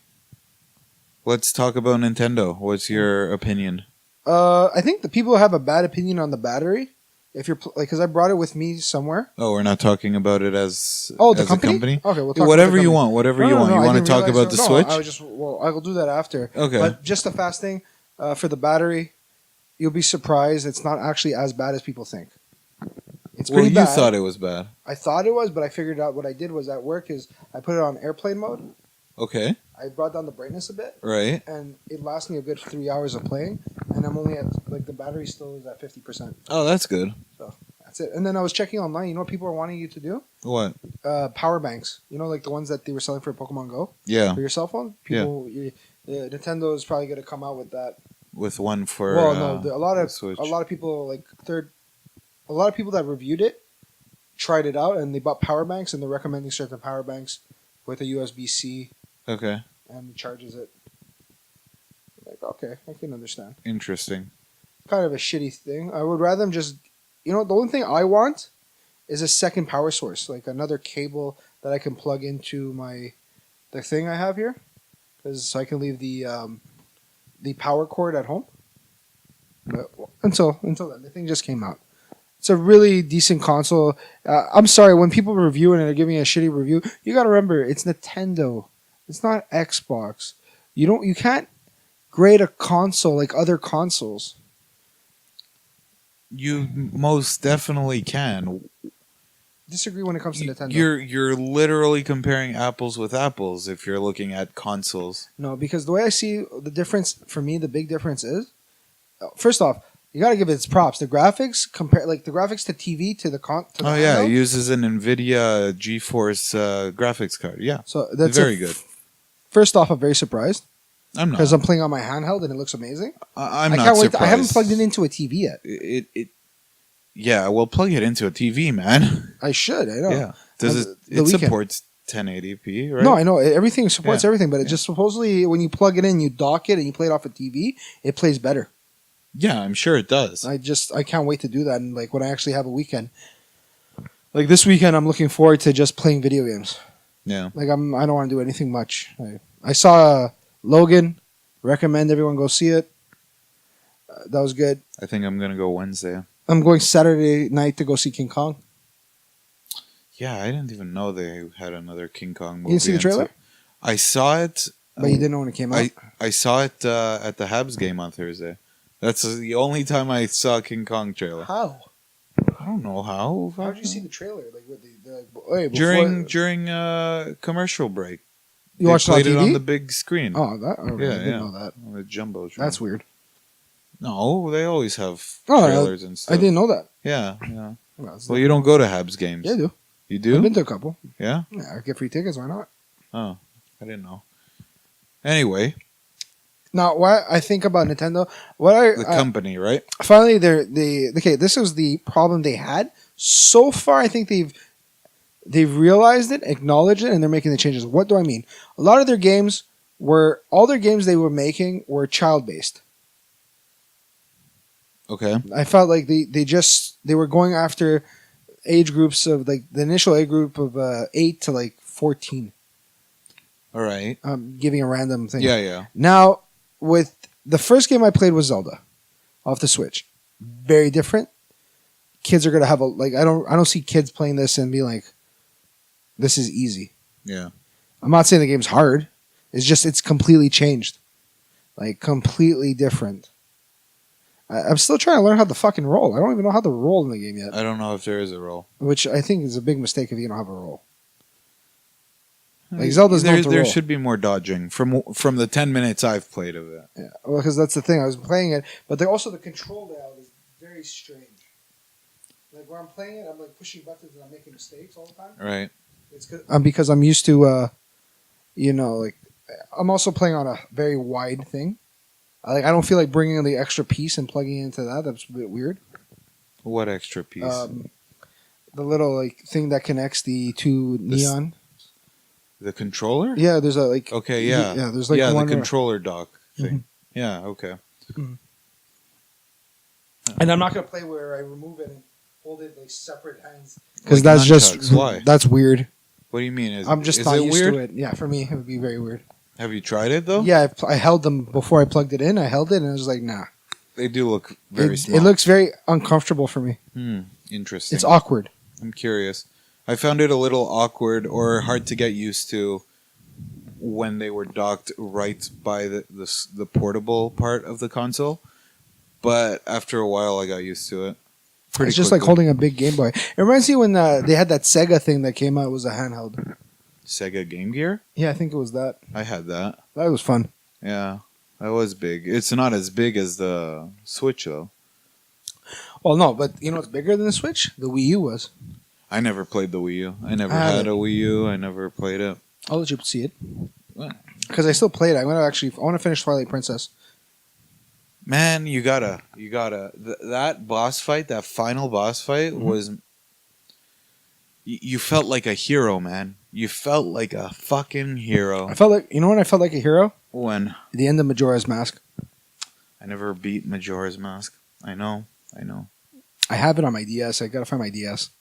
Let's talk about Nintendo. What's your opinion? I think the people have a bad opinion on the battery. If you're because I brought it with me somewhere. Oh, we're not talking about it as the as company? a company. Okay, we'll talk whatever about you the want. Whatever you want. No, You I want to didn't talk realize about the no, Switch? I will do that after. Okay. But just a fast thing for the battery, you'll be surprised. It's not actually as bad as people think. It's pretty bad. You thought it was bad. I thought it was, but I figured out what I did was at work is I put it on airplane mode. Okay. I brought down the brightness a bit. Right. And it lasts me a good 3 hours of playing, and I'm only at the battery still is at 50%. Oh, that's good. So that's it. And then I was checking online. You know what people are wanting you to do? What? Power banks. You know, like the ones that they were selling for Pokemon Go. Yeah. For your cell phone. People, Nintendo is probably going to come out with that. With one for. Well, no, a lot of Switch. a lot of people a lot of people that reviewed it tried it out and they bought power banks and they're recommending certain power banks with a USB-C. Okay. And it charges it. Like, okay, I can understand. Interesting. Kind of a shitty thing. I would rather them just, the only thing I want is a second power source, like another cable that I can plug into the thing I have here, so I can leave the power cord at home. But until then, the thing just came out. It's a really decent console. I'm sorry when people review it and they're giving a shitty review. You got to remember, it's Nintendo. It's not Xbox. You can't grade a console like other consoles. You most definitely can. Disagree when it comes to Nintendo. You're literally comparing apples with apples if you're looking at consoles. No, because the way I see the difference for me, the big difference is, first off, you got to give it its props. The graphics the graphics to TV to the it uses an NVIDIA GeForce graphics card. Yeah, so that's very good. First off, I'm very surprised. I'm not because I'm playing on my handheld and it looks amazing. I'm I not can't wait. surprised. I haven't plugged it into a TV yet. Yeah, well, plug it into a TV, man. I should. I know. Yeah. Does it supports 1080p, right? No, I know everything supports everything, but it just supposedly when you plug it in, you dock it, and you play it off a TV, it plays better. Yeah, I'm sure it does. I can't wait to do that, and like when I actually have a weekend, like this weekend, I'm looking forward to just playing video games. Yeah. Like I don't want to do anything much. I saw Logan. Recommend everyone go see it. That was good. I think I'm gonna go Wednesday. I'm going Saturday night to go see King Kong. Yeah, I didn't even know they had another King Kong movie. You didn't see the trailer? I saw it. But you didn't know when it came out? I saw it at the Habs game on Thursday. That's the only time I saw a King Kong trailer. How? I don't know how. How did you see the trailer? Like with during commercial break. You watched it on TV? TV? On the big screen. Oh, that? I didn't know that. On the jumbo. That's weird. No, they always have Oh, trailers and I stuff. didn't know that. Yeah, yeah. Well, Well, you don't go to Habs games. yeah, I do. You do? I've been to a couple. Yeah? Yeah, I get free tickets. Why not? Oh, I didn't know. Anyway, Now, what I think about Nintendo, the company, right? finally okay. This was the problem they had so far. I think they've realized it, acknowledged it, and they're making the changes. What do I mean? A lot of their games all their games they were making were child based. Okay. I felt like they were going after age groups of like the initial age group of 8 to like 14. All right. Giving a random thing. Yeah, yeah. Now, with the first game I played was Zelda off the Switch. Very different. Kids are gonna have I don't see kids playing this and be like, this is easy. Yeah. I'm not saying the game's hard. It's completely changed. Like completely different. I'm still trying to learn how to fucking roll. I don't even know how to roll in the game yet. I don't know if there is a role. Which I think is a big mistake if you don't have a roll. Like Zelda's known to there roll. should be more dodging from the 10 minutes I've played of it. Yeah, well, because that's the thing. I was playing it, but the control layout is very strange. Like where I'm playing it, I'm like pushing buttons and I'm making mistakes all the time. Right. It's because I'm used to, like I'm also playing on a very wide thing. I don't feel like bringing in the extra piece and plugging into that. That's a bit weird. What extra piece? The little like thing that connects the two neon. The controller? Yeah, there's a like. Okay, yeah. Yeah, there's like the one controller dock thing. Mm-hmm. Yeah, okay. And I'm not gonna play where I remove it and hold it like separate hands Like because that's nunchucks, just why? that's weird. What do you mean? I'm just is not it used weird? to it. Yeah, for me it would be very weird. Have you tried it though? Yeah, I held them before I plugged it in. I held it and I was like, nah. They do look very small. It looks very uncomfortable for me. Interesting. It's awkward. I'm curious. I found it a little awkward or hard to get used to when they were docked right by the portable part of the console. But after a while, I got used to it. It's just like holding a big Game Boy. It reminds me when they had that Sega thing that came out. It was a handheld. Sega Game Gear? Yeah, I think it was that. I had that. That was fun. Yeah, that was big. It's not as big as the Switch, though. Well, no, but you know what's bigger than the Switch? The Wii U was. I never played the Wii U. I never had a Wii U. I never played it. I'll let you see it. What? Because I still played it. I want to finish Twilight Princess. Man, you gotta. That boss fight, that final boss fight was. You felt like a hero, man. You felt like a fucking hero. I felt like, you know when I felt like a hero? When? The end of Majora's Mask. I never beat Majora's Mask. I know. I have it on my DS. I gotta find my DS.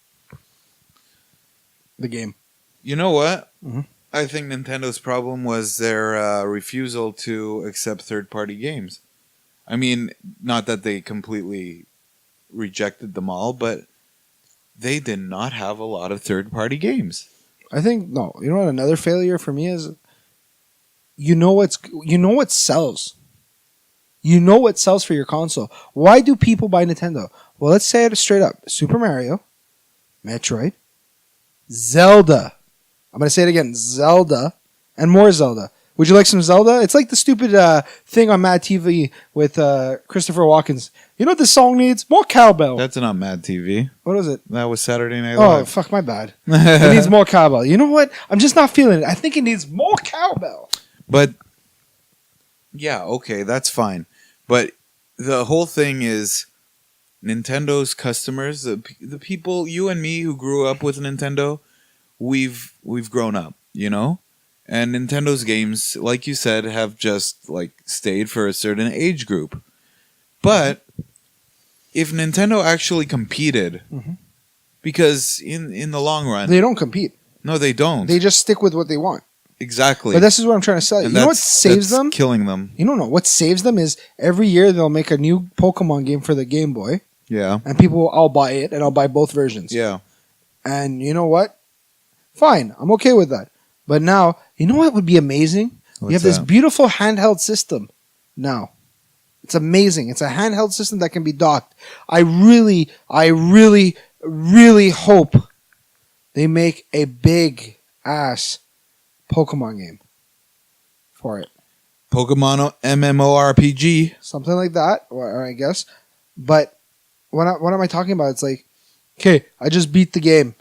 The game. You know what? Mhm. I think Nintendo's problem was their refusal to accept third-party games. I mean, not that they completely rejected them all, but they did not have a lot of third-party games. I think no. You know what? Another failure for me is. You know what sells. You know what sells for your console. Why do people buy Nintendo? Well, let's say it straight up: Super Mario, Metroid, Zelda. I'm gonna say it again: Zelda, and more Zelda. Would you like some Zelda? It's like the stupid thing on Mad TV with Christopher Walken. You know what this song needs? More cowbell. That's not Mad TV. What is it? That was Saturday Night Oh, Live. fuck, my bad. It needs more cowbell. You know what? I'm just not feeling it. I think it needs more cowbell. But, yeah, okay, that's fine. But the whole thing is Nintendo's customers, the people, you and me who grew up with Nintendo, we've grown up, you know? And Nintendo's games, like you said, have just like stayed for a certain age group. But if Nintendo actually competed, because in the long run, They don't compete. no, they don't. They just stick with what they want. Exactly. But this is what I'm trying to say. And You know what saves that's them? killing them. You don't know. What saves them is every year they'll make a new Pokemon game for the Game Boy, Yeah. and I'll buy it, and I'll buy both versions. Yeah. And you know what? Fine. I'm okay with that. But now, you know what would be amazing? We What's have this that? beautiful handheld system now. It's amazing. It's a handheld system that can be docked. I really, really hope they make a big ass Pokemon game for it. Pokemon MMORPG. something like that, or I guess. But what am I talking about? It's like, okay, I just beat the game.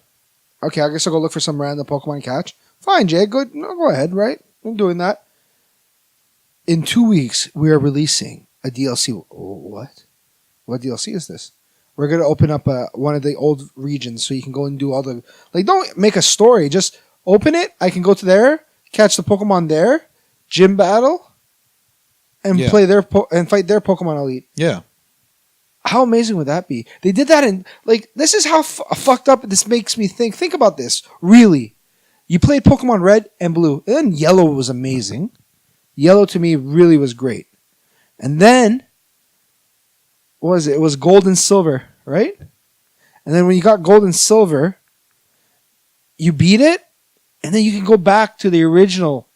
Okay, I guess I'll go look for some random Pokemon catch. Fine, Jay, good. No, go ahead, right? I'm doing that. In 2 weeks, we are releasing a DLC. What? What DLC is this? We're going to open up one of the old regions so you can go and do all the... Like, don't make a story. Just open it. I can go to there, catch the Pokemon there, gym battle, and play and fight their Pokemon Elite. Yeah. How amazing would that be? They did that in... Like, this is how fucked up this makes me think. Think about this. Really. You played Pokemon Red and Blue. And then Yellow was amazing. Yellow to me really was great. And then... What was it? It was Gold and Silver, right? And then when you got Gold and Silver, you beat it, and then you can go back to the original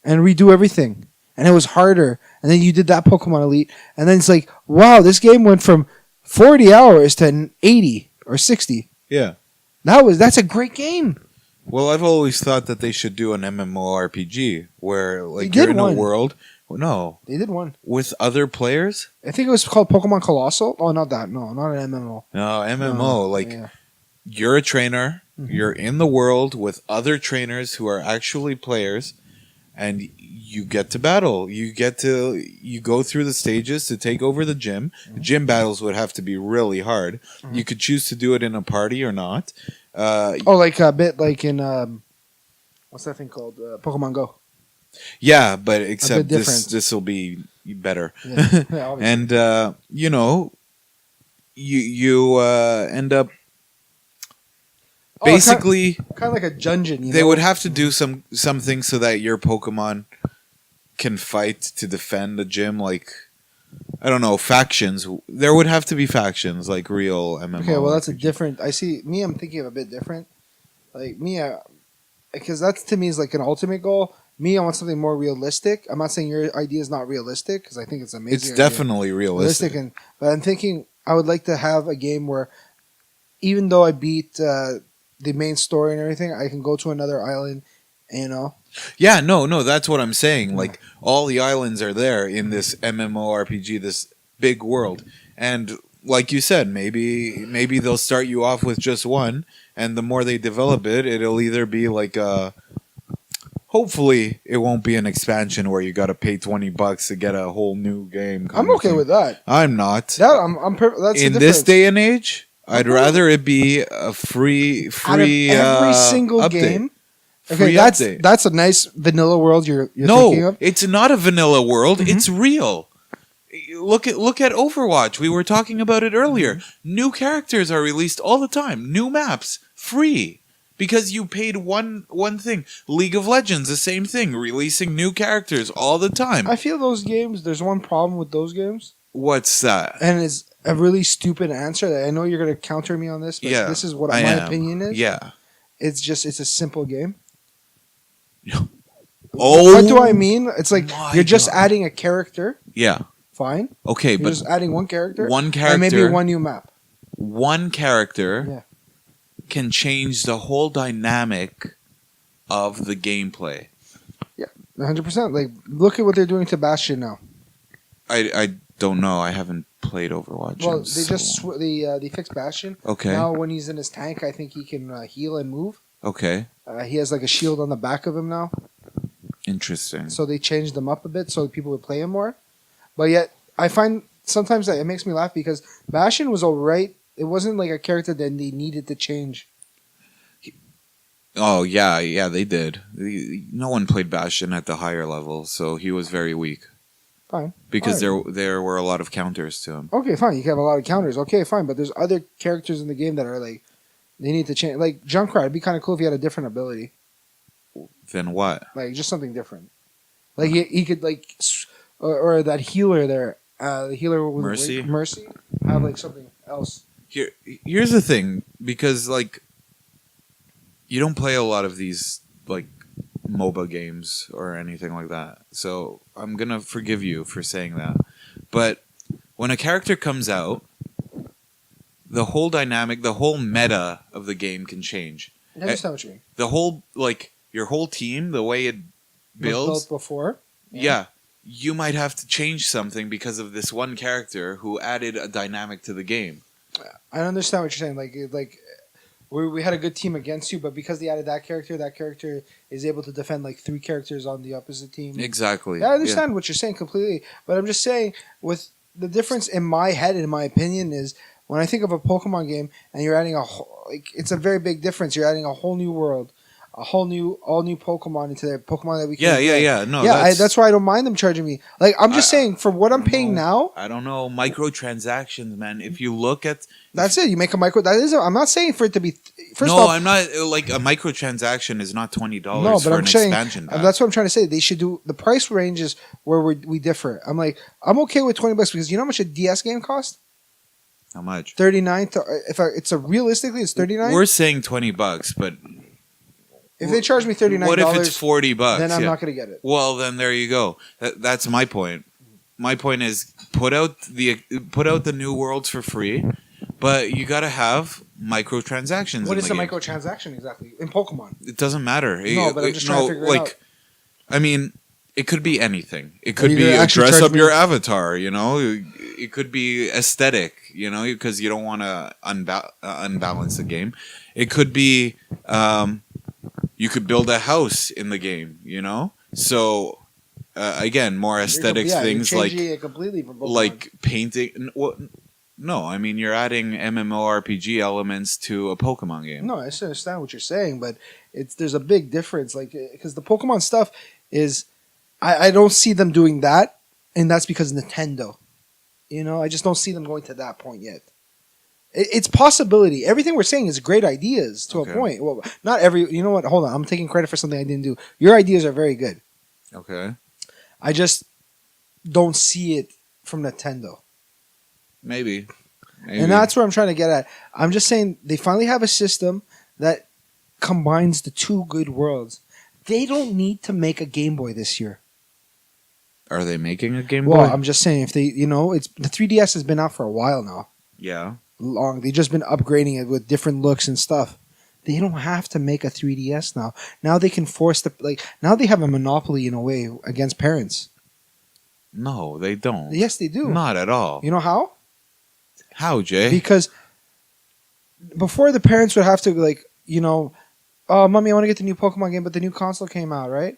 and redo everything. And it was harder. And then you did that Pokemon Elite. And then it's like, wow, this game went from 40 hours to 80 or 60. Yeah. That's a great game. Well, I've always thought that they should do an MMORPG where, like, They you're did in one. a world. No. They did one. With other players? I think it was called Pokemon Colossal. Oh, not that. No, not an MMO. No, MMO. Yeah. You're a trainer. Mhm. You're in the world with other trainers who are actually players, and you get to battle. You go through the stages to take over the gym. The gym battles would have to be really hard. You could choose to do it in a party or not. Like a bit like in what's that thing called? Pokemon Go. Yeah, but except different. this will be better. Yeah, yeah, obviously. And you end up basically kind of like a dungeon. they would have to do something so that your Pokemon can fight to defend the gym, like, I don't know, factions. There would have to be factions, like real MMO. Okay, well, that's a different. I'm thinking of a bit different. Like me, because that to me is like an ultimate goal. Me, I want something more realistic. I'm not saying your idea is not realistic, because I think it's amazing. It's definitely realistic. But I'm thinking I would like to have a game where, even though I beat the main story and everything, I can go to another island, Yeah, no, that's what I'm saying. Like, all the islands are there in this MMORPG, this big world. And like you said, maybe they'll start you off with just one, and the more they develop it, it'll either be like hopefully it won't be an expansion where you got to pay $20 to get a whole new game. I'm okay with that. I'm not. That's in this day and age, I'd rather it be a free out of every single update. game. Free Okay, update. that's a nice vanilla world you're thinking No, of. it's not a vanilla world. It's real. Look at Overwatch. We were talking about it earlier. New characters are released all the time. New maps, free. Because you paid one thing. League of Legends, the same thing. Releasing new characters all the time. I feel those games, there's one problem with those games. What's that? And it's a really stupid answer that I know you're going to counter me on this, but this is what my opinion is. Yeah. It's a simple game. Oh. What do I mean? It's like you're just adding a character. Yeah. Fine. Okay, You're but just adding one character. one character. And maybe one new map. One character can change the whole dynamic of the gameplay. Yeah, 100%. Like, look at what they're doing to Bastion now. I don't know. I haven't played Overwatch. Well, they fixed Bastion. Okay. Now when he's in his tank, I think he can heal and move. Okay. He has like a shield on the back of him now. Interesting. So they changed them up a bit so people would play him more. But yet, I find sometimes that it makes me laugh because Bastion was alright. It wasn't like a character that they needed to change. Oh, yeah, they did. No one played Bastion at the higher level, so he was very weak. Fine. Because there were a lot of counters to him. Okay, fine. You can have a lot of counters. Okay, fine. But there's other characters in the game that are like, they need to change. Like Junkrat, it'd be kind of cool if he had a different ability. Then what? Like just something different. Like he could like, or that healer there, the healer with Mercy, have like something else. Here's the thing, because like, you don't play a lot of these like MOBA games or anything like that, so I'm gonna forgive you for saying that. But when a character comes out, the whole dynamic, the whole meta of the game can change. I understand what you mean. The whole, like, your whole team, the way it builds. Built before. Yeah. you might have to change something because of this one character who added a dynamic to the game. I understand what you're saying. Like we had a good team against you, but because they added that character is able to defend like 3 characters on the opposite team. Exactly. Yeah, I understand what you're saying completely, but I'm just saying with the difference in my head, in my opinion, is when I think of a Pokemon game and you're adding it's a very big difference. You're adding a whole new world, all new Pokemon into the Pokemon that we can Yeah. No, that's why I don't mind them charging me. Like I'm just saying, for what I'm paying now, I don't know, microtransactions, man. If you look at that's it. You make a micro. I'm not saying for it to be. First no, off, I'm not like a microtransaction is not $20 no, but for I'm an saying expansion pack. that's what I'm trying to say. They should do the price ranges where we differ. I'm like I'm okay with $20 because you know how much a DS game costs? How much? $39. Realistically, it's $39. We're saying $20, but if they charge me $39, what if it's $40? Then I'm not going to get it. Well, then there you go. That's my point. My point is put out the new worlds for free, but you got to have microtransactions. What is a game. microtransaction exactly in Pokemon? It doesn't matter. No, but I'm just trying to figure it out. I mean, it could be anything. It could be actually dress up me- your avatar. You know, it could be aesthetic. You know, because you don't want to unbalance the game. It could be you could build a house in the game. You know, so. Again, more aesthetic things you're changing it completely from Pokemon. like painting. No, I mean you're adding MMORPG elements to a Pokemon game. No, I understand what you're saying, but there's a big difference. Like because the Pokemon stuff is, I don't see them doing that, and that's because Nintendo. You know, I just don't see them going to that point yet. It's possibility. Everything we're saying is great ideas to a point. Well, not every. You know what? Hold on, I'm taking credit for something I didn't do. Your ideas are very good. Okay. I just don't see it from Nintendo. Maybe. And that's where I'm trying to get at. I'm just saying they finally have a system that combines the 2 good worlds. They don't need to make a Game Boy this year. Are they making a Game Boy? Well, I'm just saying if they, it's the 3DS has been out for a while now. Yeah. Long. They've just been upgrading it with different looks and stuff. They don't have to make a 3DS now. Now they can force now they have a monopoly in a way against parents. No, they don't. Yes, they do. Not at all. You know how? How, Jay? Because before the parents would have to oh, mommy, I want to get the new Pokemon game, but the new console came out, right?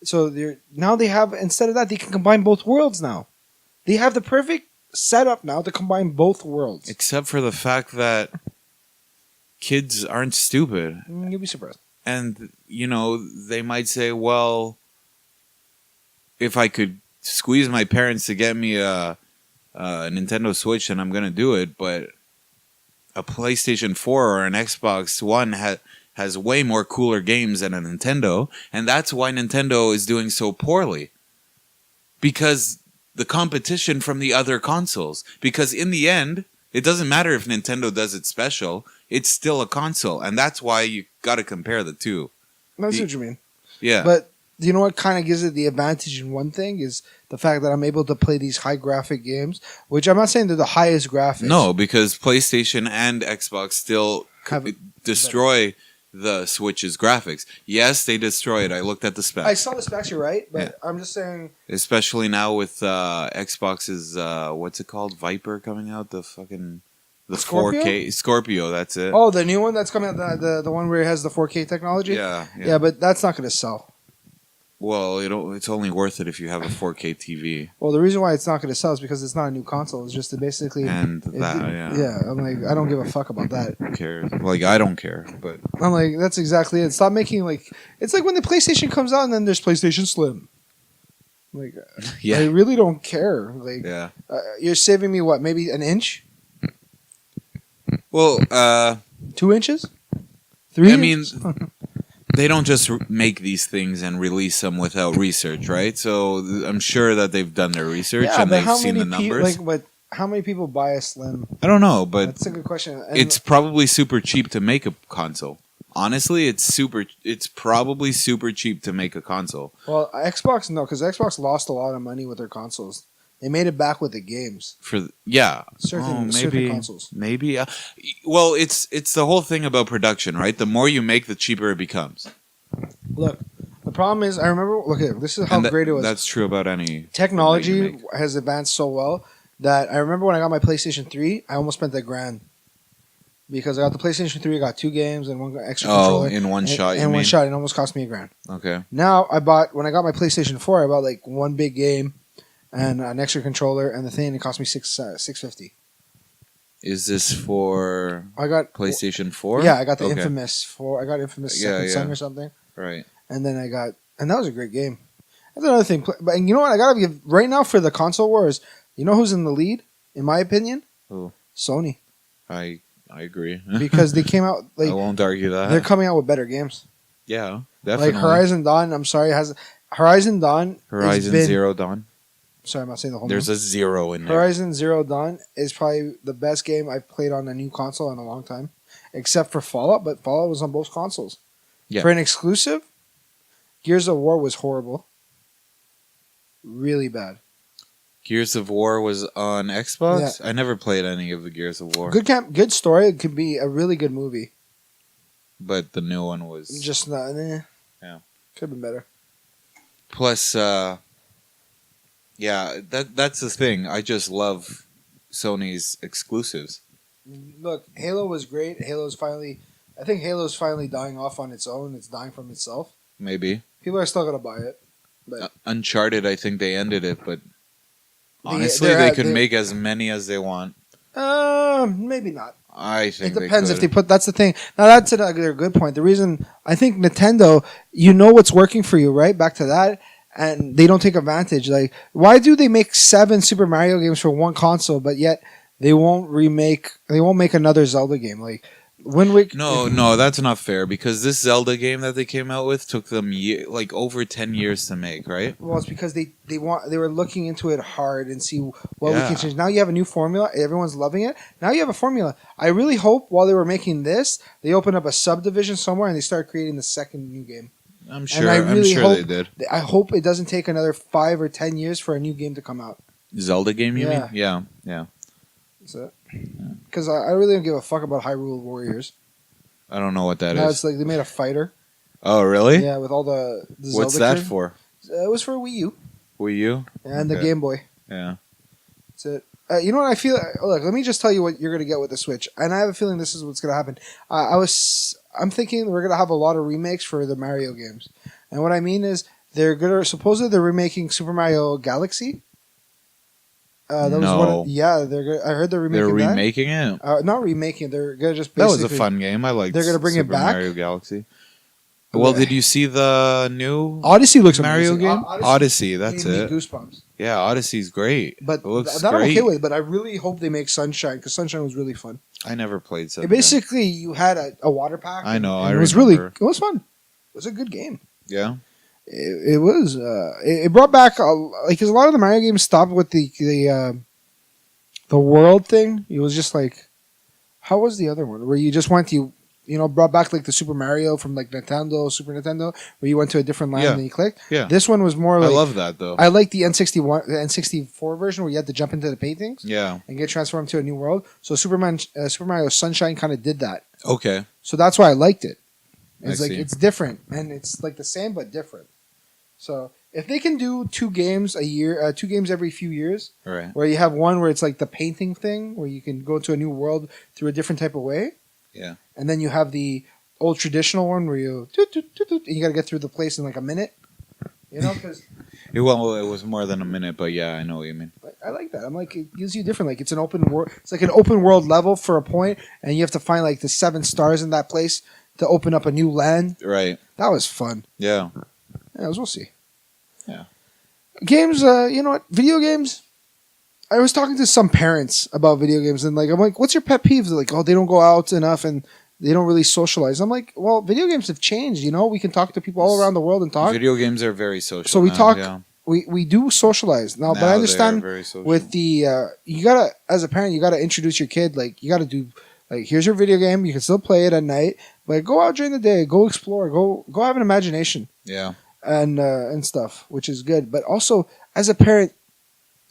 So now they have, instead of that, they can combine both worlds now. They have the perfect setup now to combine both worlds. Except for the fact that kids aren't stupid. You'll be surprised. And, they might say, well, if I could squeeze my parents to get me a Nintendo Switch, then I'm going to do it. But a PlayStation 4 or an Xbox One has way more cooler games than a Nintendo. And that's why Nintendo is doing so poorly. Because the competition from the other consoles. Because in the end, it doesn't matter if Nintendo does it special. It's still a console, and that's why you got to compare the two. That's what you mean. Yeah. But you know what kind of gives it the advantage in one thing is the fact that I'm able to play these high graphic games, which I'm not saying they're the highest graphics. No, because PlayStation and Xbox still destroy the Switch's graphics. Yes, they destroy it. I looked at the specs. I saw the specs, you're right, but yeah. I'm just saying... Especially now with Xbox's, what's it called? Viper coming out? The fucking... The Scorpio? 4K Scorpio, that's it. Oh, the new one that's coming out, the one where it has the 4K technology? Yeah, but that's not going to sell. Well, it's only worth it if you have a 4K TV. Well, the reason why it's not going to sell is because it's not a new console. It's just basically... Yeah, I'm like, I don't give a fuck about that. Who cares? Like, I don't care, but... I'm like, that's exactly it. Stop making, It's like when the PlayStation comes out and then there's PlayStation Slim. Like, I really don't care. Like, you're saving me, what, maybe an inch? Well, 2 inches? 3 inches? I mean, they don't just make these things and release them without research, right? So I'm sure that they've done their research and they've seen the numbers. But how many people buy a Slim? I don't know, but that's a good question. And it's probably super cheap to make a console. Honestly, it's probably super cheap to make a console. Well, Xbox, no, because Xbox lost a lot of money with their consoles. They made it back with the games. Certain consoles. Maybe. Well, it's the whole thing about production, right? The more you make, the cheaper it becomes. Look, The problem is, I remember. Okay, this is how great it was. That's true about any Technology remake. has advanced so well that I remember when I got my PlayStation 3, I almost spent $1,000 because I got the PlayStation 3, I got 2 games and one extra controller. In one shot. In one shot, it almost cost me $1,000. Okay. Now when I got my PlayStation 4, I bought like one big game and an extra controller and the thing. And it cost me $650. Is this for I got PlayStation 4? Yeah, I got the Okay. Infamous 4. I got Infamous Second Son or something. Right. And then and that was a great game. That's another thing. But you know what? I gotta give right now for the console wars. You know who's in the lead, in my opinion? Who? Sony, I agree. because they came out I won't argue that. they're coming out with better games. Yeah, definitely. Like Horizon Dawn. I'm sorry, Horizon Dawn. Horizon Zero Dawn. Sorry, I'm not saying the whole. There's name. a zero in there. Horizon Zero Dawn is probably the best game I've played on a new console in a long time, except for Fallout. But Fallout was on both consoles. Yeah. For an exclusive, Gears of War was horrible. Really bad. Gears of War was on Xbox? I never played any of the Gears of War. Good story. It could be a really good movie. But the new one was... Just not... Yeah. Could have been better. Plus, yeah, that's the thing. I just love Sony's exclusives. Look, Halo was great. I think Halo's finally dying off on its own. It's dying from itself. Maybe. People are still going to buy it. But Uncharted, I think they ended it, but honestly, they could make as many as they want. Maybe not. I think it depends they if they put. That's the thing. Now that's another good point. The reason I think Nintendo, you know what's working for you, right? Back to that, and they don't take advantage. Like, why do they make 7 Super Mario games for one console, but yet they won't remake? They won't make another Zelda game. Like, No, that's not fair because this Zelda game that they came out with took them like over 10 years to make, right? Well, it's because they were looking into it hard and see what we can change. Now you have a new formula. Everyone's loving it. Now you have a formula. I really hope while they were making this, they open up a subdivision somewhere and they start creating the second new game. I'm sure they did. I hope it doesn't take another 5 or 10 years for a new game to come out. Zelda game, you mean? Yeah. That's it. Because I really don't give a fuck about Hyrule Warriors. I don't know what that now is. It's like they made a fighter. Oh, really? Yeah, with all the Zelda. What's that for? It was for WiiU. WiiU? And the Game Boy. Yeah. That's it. You know what I feel? Look, let me just tell you what you're going to get with the Switch. And I have a feeling this is what's going to happen. I'm thinking we're going to have a lot of remakes for the Mario games. And what I mean is supposedly they're remaking Super Mario Galaxy. I heard they're remaking They're remaking it? Not remaking. They're going to just that was a fun game. I liked They're going to bring Super it back. Mario Galaxy. Well, did you see the new Odyssey looks Mario amazing. game? Odyssey, that's gave me it. Goosebumps. Yeah, Odyssey's great. But it looks that great. I'm okay with. But I really hope they make Sunshine because Sunshine was really fun. I never played Sunshine. Basically, you had a water pack. I know. It was fun. It was a good game. Yeah. It was. It brought back because a lot of the Mario games stopped with the world thing. It was just like, how was the other one where you just went brought back like the Super Mario from like Super Nintendo, where you went to a different land and you clicked. Yeah. This one was more like, I love that though. I like the N64 version where you had to jump into the paintings. Yeah. And get transformed to a new world. So Super Mario Sunshine kind of did that. Okay. So that's why I liked it. It's it's different and it's like the same but different. So if they can do 2 games a year, 2 games every few years, right, where you have one where it's like the painting thing, where you can go to a new world through a different type of way, yeah, and then you have the old traditional one where you and you got to get through the place in like a minute, because it was more than a minute, but yeah, I know what you mean. I like that. I'm like, it gives you different, like it's an open world. It's like an open world level for a point, and you have to find like the 7 stars in that place to open up a new land. Right. That was fun. Yeah. Yeah, we'll see. Yeah. Games, you know what? Video games. I was talking to some parents about video games, and I'm like, what's your pet peeve? They're like, oh, they don't go out enough and they don't really socialize. I'm like, well, video games have changed. We can talk to people all around the world and talk. Video games are very social. So we now, talk. Yeah. We do socialize now, but I understand with the you gotta, as a parent, you gotta introduce your kid. Like you gotta do, like, here's your video game. You can still play it at night, but go out during the day. Go explore. Go have an imagination. Yeah. And stuff, which is good. But also, as a parent,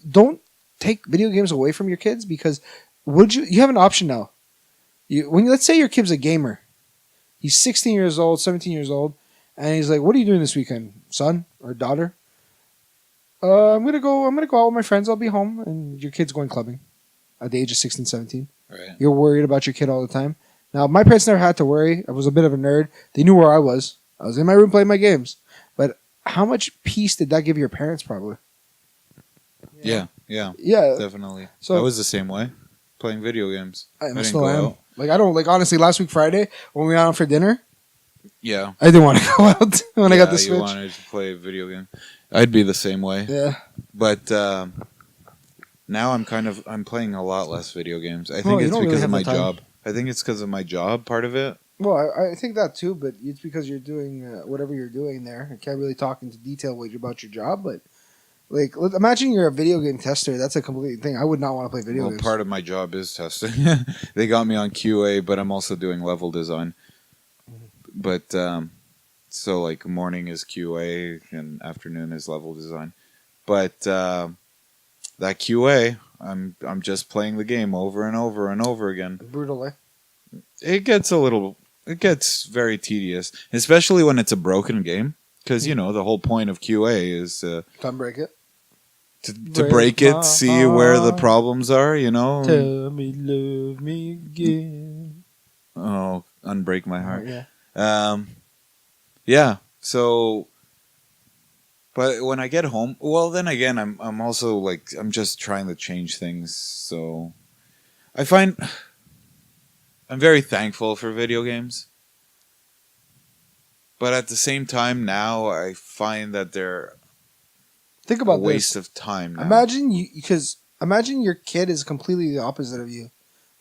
don't take video games away from your kids because you have an option now. Let's say your kid's a gamer, he's 16 years old, 17 years old, And he's like, "What are you doing this weekend, son or daughter?" I'm gonna go out with my friends. I'll be home, and your kid's going clubbing at the age of 16, 17. Right. You're worried about your kid all the time. Now, my parents never had to worry. I was a bit of a nerd. They knew where I was. I was in my room playing my games. But how much peace did that give your parents? Probably. Yeah, definitely. So I was the same way, playing video games. I didn't still go am. out. Like I don't like honestly. Last week Friday when we went out for dinner, Yeah. I didn't want to go out when I got the Switch. You wanted to play a video game. I'd be the same way. Yeah. But now I'm playing a lot less video games. I Oh, think you it's don't really because have of the my time. job. I think it's because of my job, part of it. Well, I think that too, but it's because you're doing whatever you're doing there. I can't really talk into detail about your job, but like, imagine you're a video game tester. That's a complete thing. I would not want to play video games. Part of my job is testing. They got me on QA, but I'm also doing level design. But so like morning is QA and afternoon is level design. But that QA, I'm just playing the game over and over and over again. Brutal, eh? It gets very tedious, especially when it's a broken game. Because, the whole point of QA is Come break it. to break it, see where the problems are, Tell me, love me again. Oh, unbreak my heart. Yeah. Yeah. So, but when I get home, well, then again, I'm also like, I'm just trying to change things. So I find I'm very thankful for video games. But at the same time, now I find that they're Think about a waste this. of time. Now. Imagine your kid is completely the opposite of you.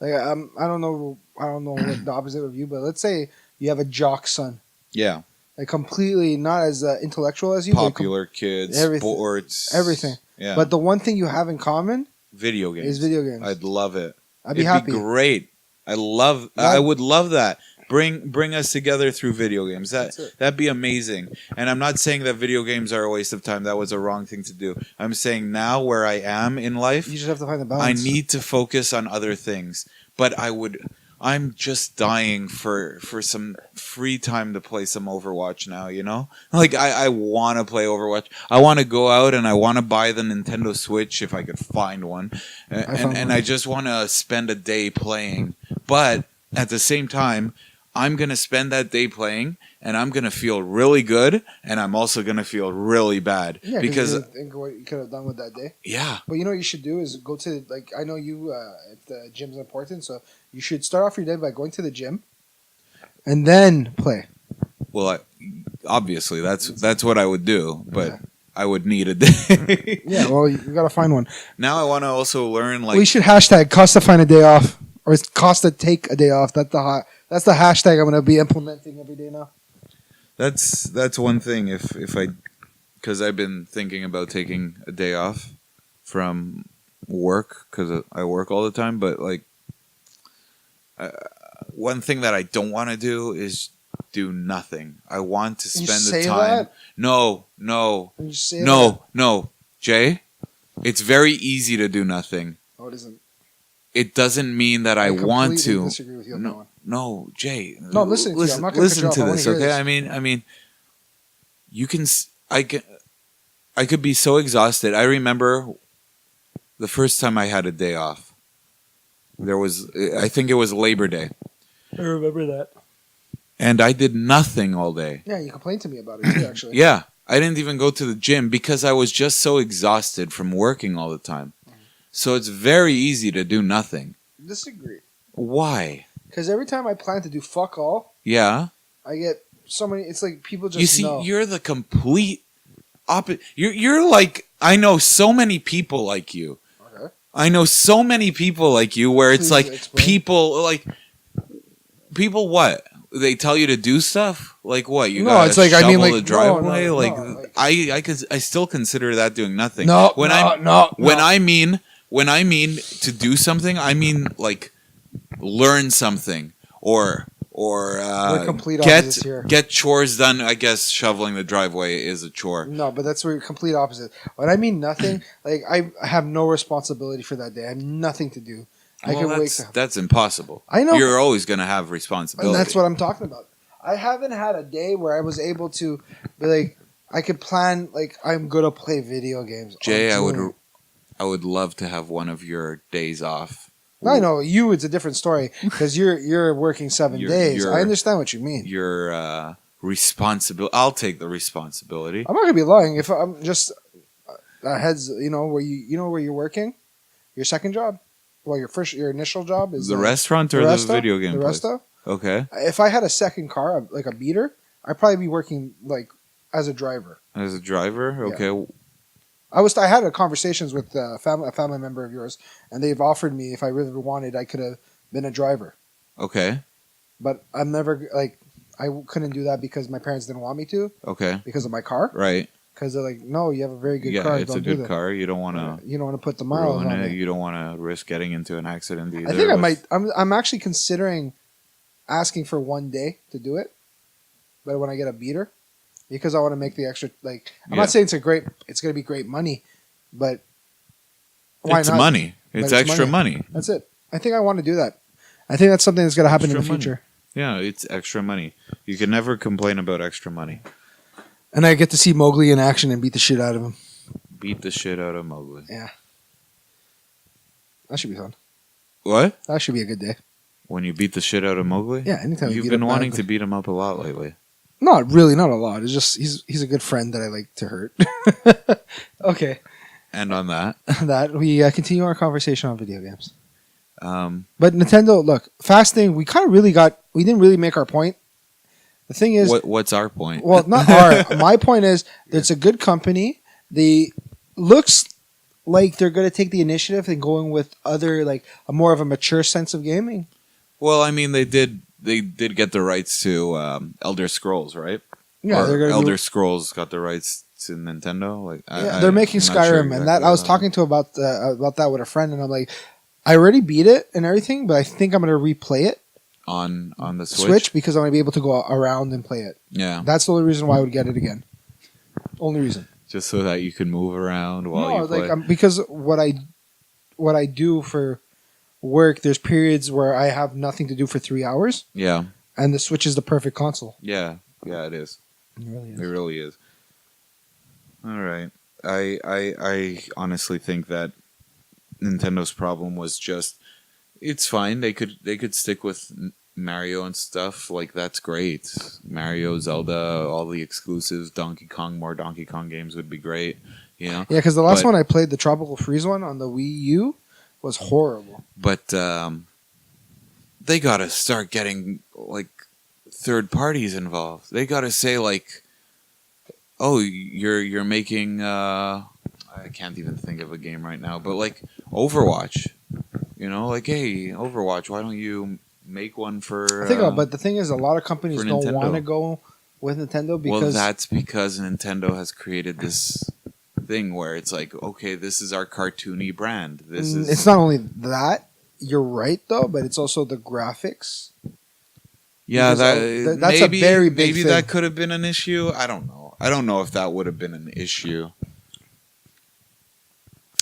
Like I don't know what the opposite of you, but let's say you have a jock son. Yeah. Like completely not as intellectual as you. Popular kids, everything, sports, everything. Yeah. But the one thing you have in common video games. is video games. I'd love it. I'd be happy. It'd be great. I would love that. Bring us together through video games. That'd be amazing. And I'm not saying that video games are a waste of time. That was a wrong thing to do. I'm saying now where I am in life, You just have to find the balance. I need to focus on other things. But I'm just dying for some free time to play some Overwatch now, Like I want to play Overwatch. I want to go out and I want to buy the Nintendo Switch if I could find one. And I just want to spend a day playing. But at the same time, I'm going to spend that day playing and I'm going to feel really good and I'm also going to feel really bad. Yeah, because you think what you could have done with that day. Yeah. But you know what you should do is go to, like, I know you, the gym's important, so you should start off your day by going to the gym and then play. Well, obviously that's what I would do, but yeah. I would need a day. Yeah, well, you got to find one. Now I want to also learn, like... We should hashtag cost to find a day off. Or it's cost to take a day off. That's the hashtag I'm going to be implementing every day now. That's one thing. Because I've been thinking about taking a day off from work because I work all the time. But like, one thing that I don't want to do is do nothing. I want to spend the time. That? No, Jay. It's very easy to do nothing. No, it isn't. It doesn't mean that I want to. Disagree with you on that one. No, Jay. No, listen to you. I'm not going to listen to this, okay? This. I mean, you can. I could be so exhausted. I remember the first time I had a day off. I think it was Labor Day. I remember that. And I did nothing all day. Yeah, you complained to me about it too, actually. Yeah, I didn't even go to the gym because I was just so exhausted from working all the time. So it's very easy to do nothing. Disagree. Why? Because every time I plan to do fuck all, yeah, I get so many. It's like people just. You see, know. You're the complete opposite. You're like, I know so many people like you. Okay. I know so many people like you where it's like explain. people what? They tell you to do stuff? Like what? You no, it's like shovel I mean, like the driveway. no, I still consider that doing nothing. No, when I mean to do something, I mean like learn something or get chores done. I guess shoveling the driveway is a chore. No, but that's where complete opposite. When I mean nothing, like I have no responsibility for that day. I have nothing to do. That's impossible. I know. You're always going to have responsibility. And that's what I'm talking about. I haven't had a day where I was able to be like, I could plan, like, I'm going to play video games. Jay, I would love to have one of your days off. I know you. It's a different story because you're working 7 days. I understand what you mean. Your responsibility. I'll take the responsibility. I'm not gonna be lying. If I'm just heads, where you're working, your second job, well, your initial job is the restaurant or the video game place? The resto. Okay. If I had a second car, like a beater, I'd probably be working like as a driver. As a driver, okay. Yeah. I had conversations with a family member of yours, and they've offered me if I really wanted, I could have been a driver. Okay. But I'm never I couldn't do that because my parents didn't want me to. Okay. Because of my car. Right. Because they're like, no, you have a very good car. Yeah, it's a good car. You don't want to. You don't want to put the miles on it. You don't want to risk getting into an accident either. I think I might. I'm actually considering asking for 1 day to do it, but when I get a beater. Because I want to make the extra, I'm not saying it's going to be great money, but why it's not? Money. It's extra money. That's it. I think I want to do that. I think that's something that's going to happen in the future. Yeah, it's extra money. You can never complain about extra money. And I get to see Mowgli in action and beat the shit out of him. Beat the shit out of Mowgli. Yeah. That should be fun. What? That should be a good day. When you beat the shit out of Mowgli? Yeah, anytime you've been wanting to beat him up a lot lately. Not really, not a lot. It's just he's a good friend that I like to hurt. Okay. And on that, we continue our conversation on video games. But Nintendo, look, fasting. We didn't really make our point. The thing is, what's our point? Well, not our. My point is, it's a good company. They looks like they're going to take the initiative and going with other a more of a mature sense of gaming. Well, I mean, they did get the rights to Elder Scrolls, right? Yeah, they're Elder Scrolls got the rights to Nintendo. They're making Skyrim, and that I was talking to about that with a friend, and I'm like, I already beat it and everything, but I think I'm going to replay it on the Switch because I'm going to be able to go around and play it. Yeah, that's the only reason why I would get it again. Only reason. Just so that you can move around while you play. Because what I do for work, there's periods where I have nothing to do for 3 hours. Yeah. And the Switch is the perfect console. Yeah, it is. It really is. All right. I honestly think that Nintendo's problem was just it's fine. They could stick with Mario and stuff. That's great. Mario, Zelda, all the exclusives, more Donkey Kong games would be great. Yeah, because the last one I played, the Tropical Freeze one on the WiiU, was horrible. But they gotta start getting third parties involved. They gotta say oh, you're making I can't even think of a game right now, but Overwatch. Hey, Overwatch, why don't you make one for but the thing is a lot of companies don't want to go with Nintendo because that's because Nintendo has created this thing where it's okay, this is our cartoony brand. It's not only that, you're right though, but it's also the graphics. Yeah, that's a very big maybe thing. that could have been an issue. I don't know if that would have been an issue.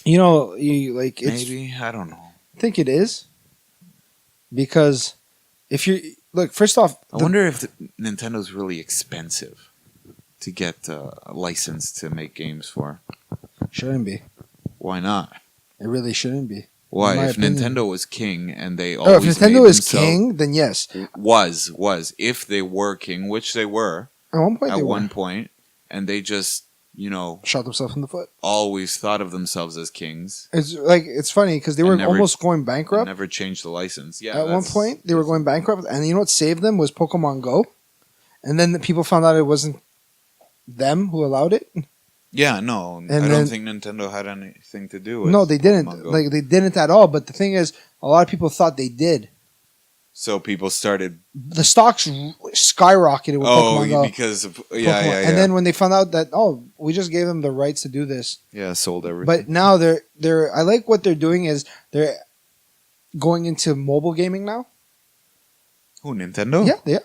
It's, maybe, I don't know. I think it is because if you look, first off, I wonder if Nintendo's really expensive to get a license to make games for. Shouldn't be. Why not? It really shouldn't be. Why? If Nintendo was king and they if always Nintendo is king, then yes. Was if they were king, which they were at one point. At one point, and they just shot themselves in the foot. Always thought of themselves as kings. It's funny because they were almost going bankrupt. Never changed the license. Yeah. At one point, they were going bankrupt, and you know what saved them was Pokemon Go, and then the people found out it wasn't them who allowed it. Yeah, no, I don't think Nintendo had anything to do with it. No, they didn't. They didn't at all. But the thing is, a lot of people thought they did. So people started. The stocks skyrocketed with Pokemon Go. Because of yeah. And then when they found out that we just gave them the rights to do this. Yeah, sold everything. But now they're. I like what they're doing is they're going into mobile gaming now. Who, Nintendo? Yeah.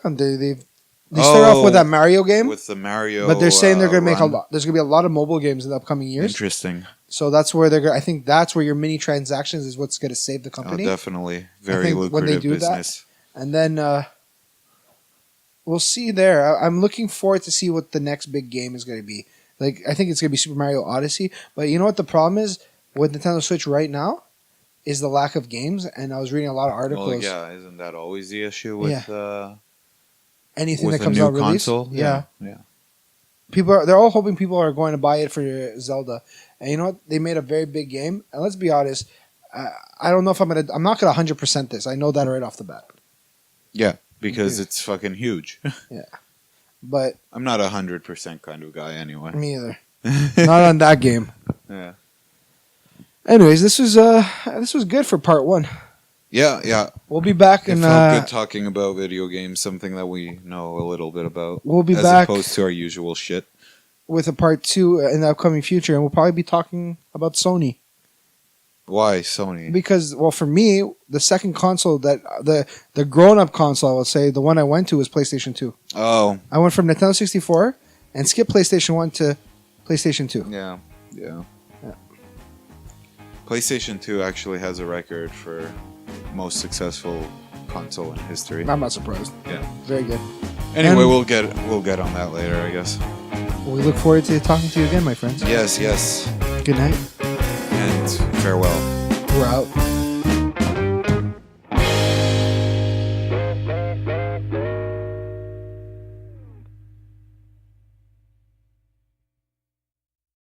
They start off with that Mario game. With the Mario, but they're saying they're going to make a lot. There's going to be a lot of mobile games in the upcoming years. Interesting. So that's where they're. I think that's where your mini transactions is what's going to save the company. Oh, definitely, very lucrative when they do business. That. And then, we'll see there. I'm looking forward to see what the next big game is going to be. Like, I think it's going to be Super Mario Odyssey. But you know what the problem is with Nintendo Switch right now? Is the lack of games. And I was reading a lot of articles. Well, yeah, isn't that always the issue with anything with that a comes new out released? console? Yeah. Yeah. They're all hoping people are going to buy it for Zelda. And you know what? They made a very big game. And let's be honest, I don't know if I'm not gonna 100% this. I know that right off the bat. Yeah, because it's fucking huge. Yeah. But I'm not 100% kind of guy anyway. me either. Not on that game. Yeah. Anyways, this was good for part 1. Yeah. We'll be back It in felt good talking about video games, something that we know a little bit about. We'll be as back opposed to our usual shit. with a part 2 in the upcoming future, and we'll probably be talking about Sony. Why Sony? Because, well, for me, the second console that the grown-up console, I would say, the one I went to was PlayStation 2. Oh, I went from Nintendo 64 and skipped PlayStation 1 to PlayStation 2. yeah. PlayStation 2 actually has a record for most successful console in history. I'm not surprised. Yeah. Very good. Anyway, And- we'll get on that later, I guess. Well, we look forward to talking to you again, my friends. Yes. Good night. And farewell. We're out.